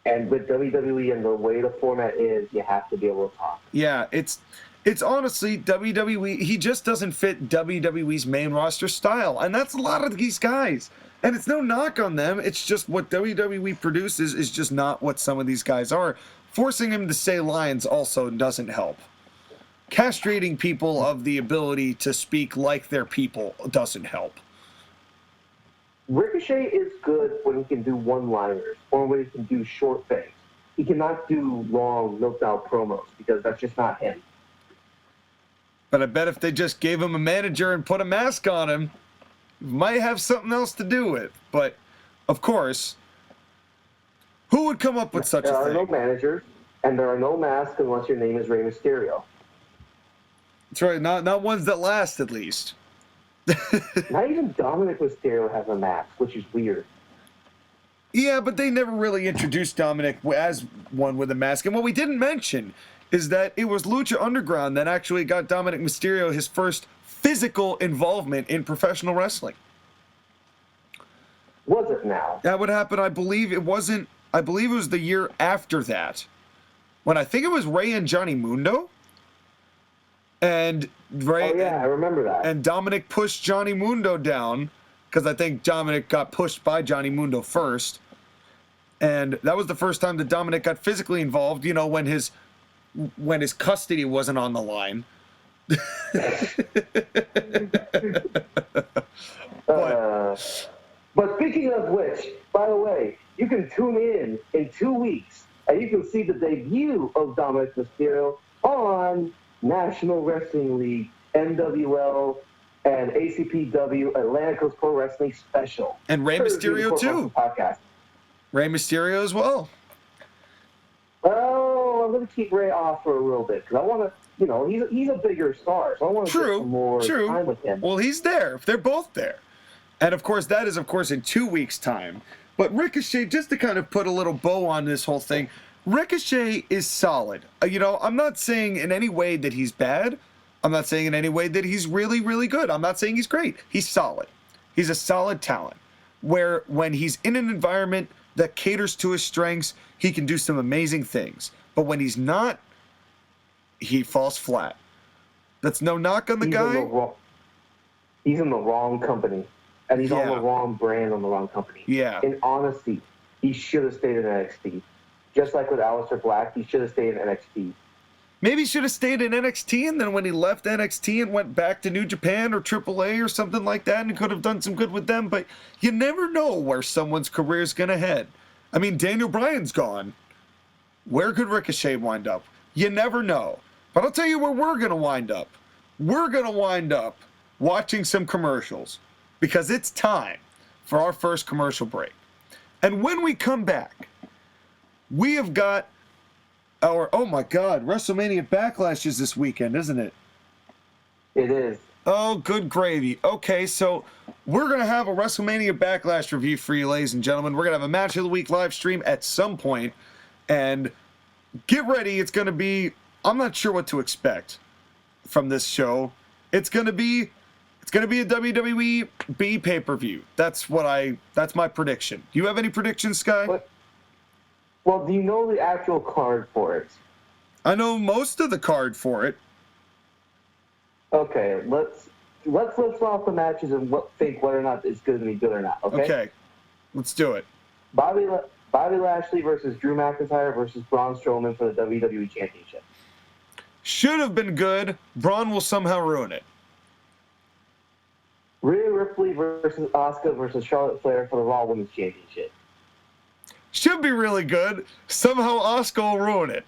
And with WWE and the way the format is, you have to be able to talk. Yeah, it's honestly WWE. He just doesn't fit WWE's main roster style, and that's a lot of these guys. And it's no knock on them. It's just what WWE produces is just not what some of these guys are. Forcing him to say lines also doesn't help. Castrating people of the ability to speak like their people doesn't help. Ricochet is good when he can do one-liners or when he can do short things. He cannot do long, milked-out promos because that's just not him. But I bet if they just gave him a manager and put a mask on him, he might have something else to do with. But, of course, who would come up with such a thing? There are no managers, and there are no masks unless your name is Rey Mysterio. That's right, not ones that last, at least. Not even Dominic Mysterio has a mask, which is weird. Yeah, but they never really introduced Dominic as one with a mask. And what we didn't mention is that it was Lucha Underground that actually got Dominic Mysterio his first physical involvement in professional wrestling. Was it now? That would happen, I believe it was the year after that. When I think it was Rey and Johnny Mundo. And Rey, oh, yeah, I remember that. And Dominic pushed Johnny Mundo down, because I think Dominic got pushed by Johnny Mundo first. And that was the first time that Dominic got physically involved, you know, when his custody wasn't on the line. But speaking of which, by the way, you can tune in 2 weeks, and you can see the debut of Dominic Mysterio on National Wrestling League, NWL, and ACPW, Atlantic Coast Pro Wrestling Special. And Rey Mysterio, too. Podcast. Rey Mysterio as well. Oh, I'm going to keep Rey off for a little bit, because I want to, you know, he's a bigger star, so I want to get some more time with him. Well, he's there. They're both there. And, of course, that is, of course, in 2 weeks' time. But Ricochet, just to kind of put a little bow on this whole thing, Ricochet is solid. You know, I'm not saying in any way that he's bad. I'm not saying in any way that he's really, really good. I'm not saying he's great. He's solid. He's a solid talent. Where when he's in an environment that caters to his strengths, he can do some amazing things. But when he's not, he falls flat. That's no knock on the guy. He's in the wrong company. And he's on the wrong brand on the wrong company. Yeah. In honesty, he should have stayed in NXT. just like with Aleister Black, he should have stayed in NXT. Maybe he should have stayed in NXT, and then when he left NXT and went back to New Japan or AAA or something like that, and he could have done some good with them, but you never know where someone's career is going to head. I mean, Daniel Bryan's gone. Where could Ricochet wind up? You never know. But I'll tell you where we're going to wind up. We're going to wind up watching some commercials because it's time for our first commercial break. And when we come back, we have got our, oh my God, WrestleMania Backlash is this weekend, isn't it? It is. Oh, good gravy. Okay, so we're going to have a WrestleMania Backlash review for you, ladies and gentlemen. We're going to have a Match of the Week live stream at some point. And get ready. It's going to be, I'm not sure what to expect from this show. It's going to be a WWE B pay-per-view. That's my prediction. Do you have any predictions, Sky? What? Well, do you know the actual card for it? I know most of the card for it. Okay, let's list off the matches and think whether or not it's going to be good or not. Okay, let's do it. Bobby Lashley versus Drew McIntyre versus Braun Strowman for the WWE Championship. Should have been good. Braun will somehow ruin it. Rhea Ripley versus Asuka versus Charlotte Flair for the Raw Women's Championship. Should be really good. Somehow Asuka will ruin it.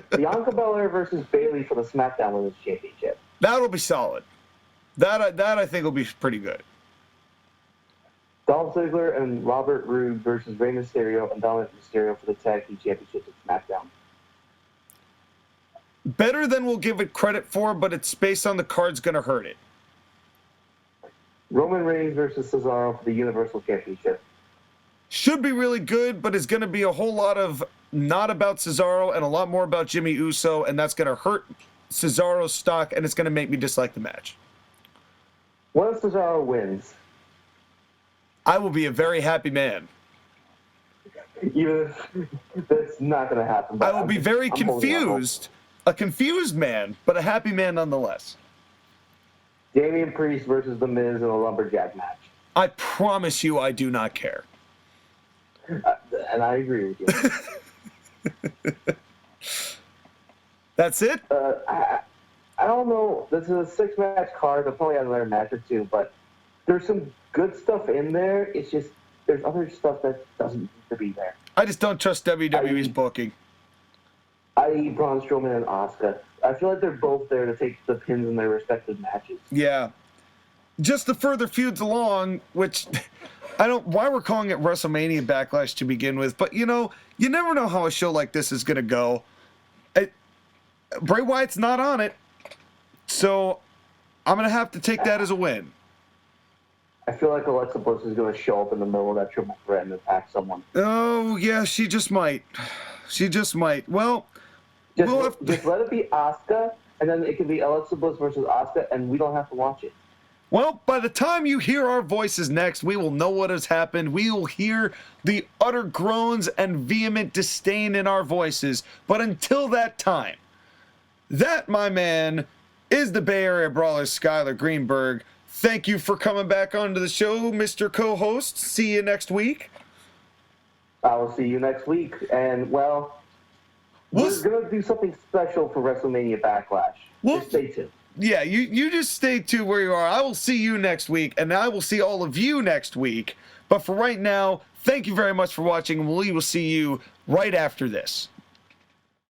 Bianca Belair versus Bayley for the SmackDown Women's Championship. That'll be solid. That I think will be pretty good. Dolph Ziggler and Robert Roode versus Rey Mysterio and Dominic Mysterio for the Tag Team Championship at SmackDown. Better than we'll give it credit for, but it's based on the card's going to hurt it. Roman Reigns versus Cesaro for the Universal Championship. Should be really good, but it's going to be a whole lot of not about Cesaro and a lot more about Jimmy Uso, and that's going to hurt Cesaro's stock, and it's going to make me dislike the match. What if Cesaro wins? I will be a very happy man. Even if that's not going to happen. I will be very confused. A confused man, but a happy man nonetheless. Damian Priest versus The Miz in a lumberjack match. I promise you I do not care. And I agree with you. That's it? I don't know. This is a 6-match card. They'll probably have another match or two, but there's some good stuff in there. It's just there's other stuff that doesn't need to be there. I just don't trust WWE's booking. I.e. Braun Strowman and Asuka. I feel like they're both there to take the pins in their respective matches. Yeah. Just the further feuds along, which I don't, why we're calling it WrestleMania Backlash to begin with, but you know, you never know how a show like this is going to go. Bray Wyatt's not on it, so I'm going to have to take that as a win. I feel like Alexa Bliss is going to show up in the middle of that triple threat and attack someone. Oh, yeah, she just might. She just might. Well, just let it be Asuka, and then it can be Alexa Bliss versus Asuka, and we don't have to watch it. Well, by the time you hear our voices next, we will know what has happened. We will hear the utter groans and vehement disdain in our voices. But until that time, that, my man, is the Bay Area Brawler, Skylar Greenberg. Thank you for coming back onto the show, Mr. Co-host. See you next week. I will see you next week. And, well, we're going to do something special for WrestleMania Backlash. Just stay tuned. Yeah, you just stay tuned where you are. I will see you next week, and I will see all of you next week. But for right now, thank you very much for watching, and we will see you right after this.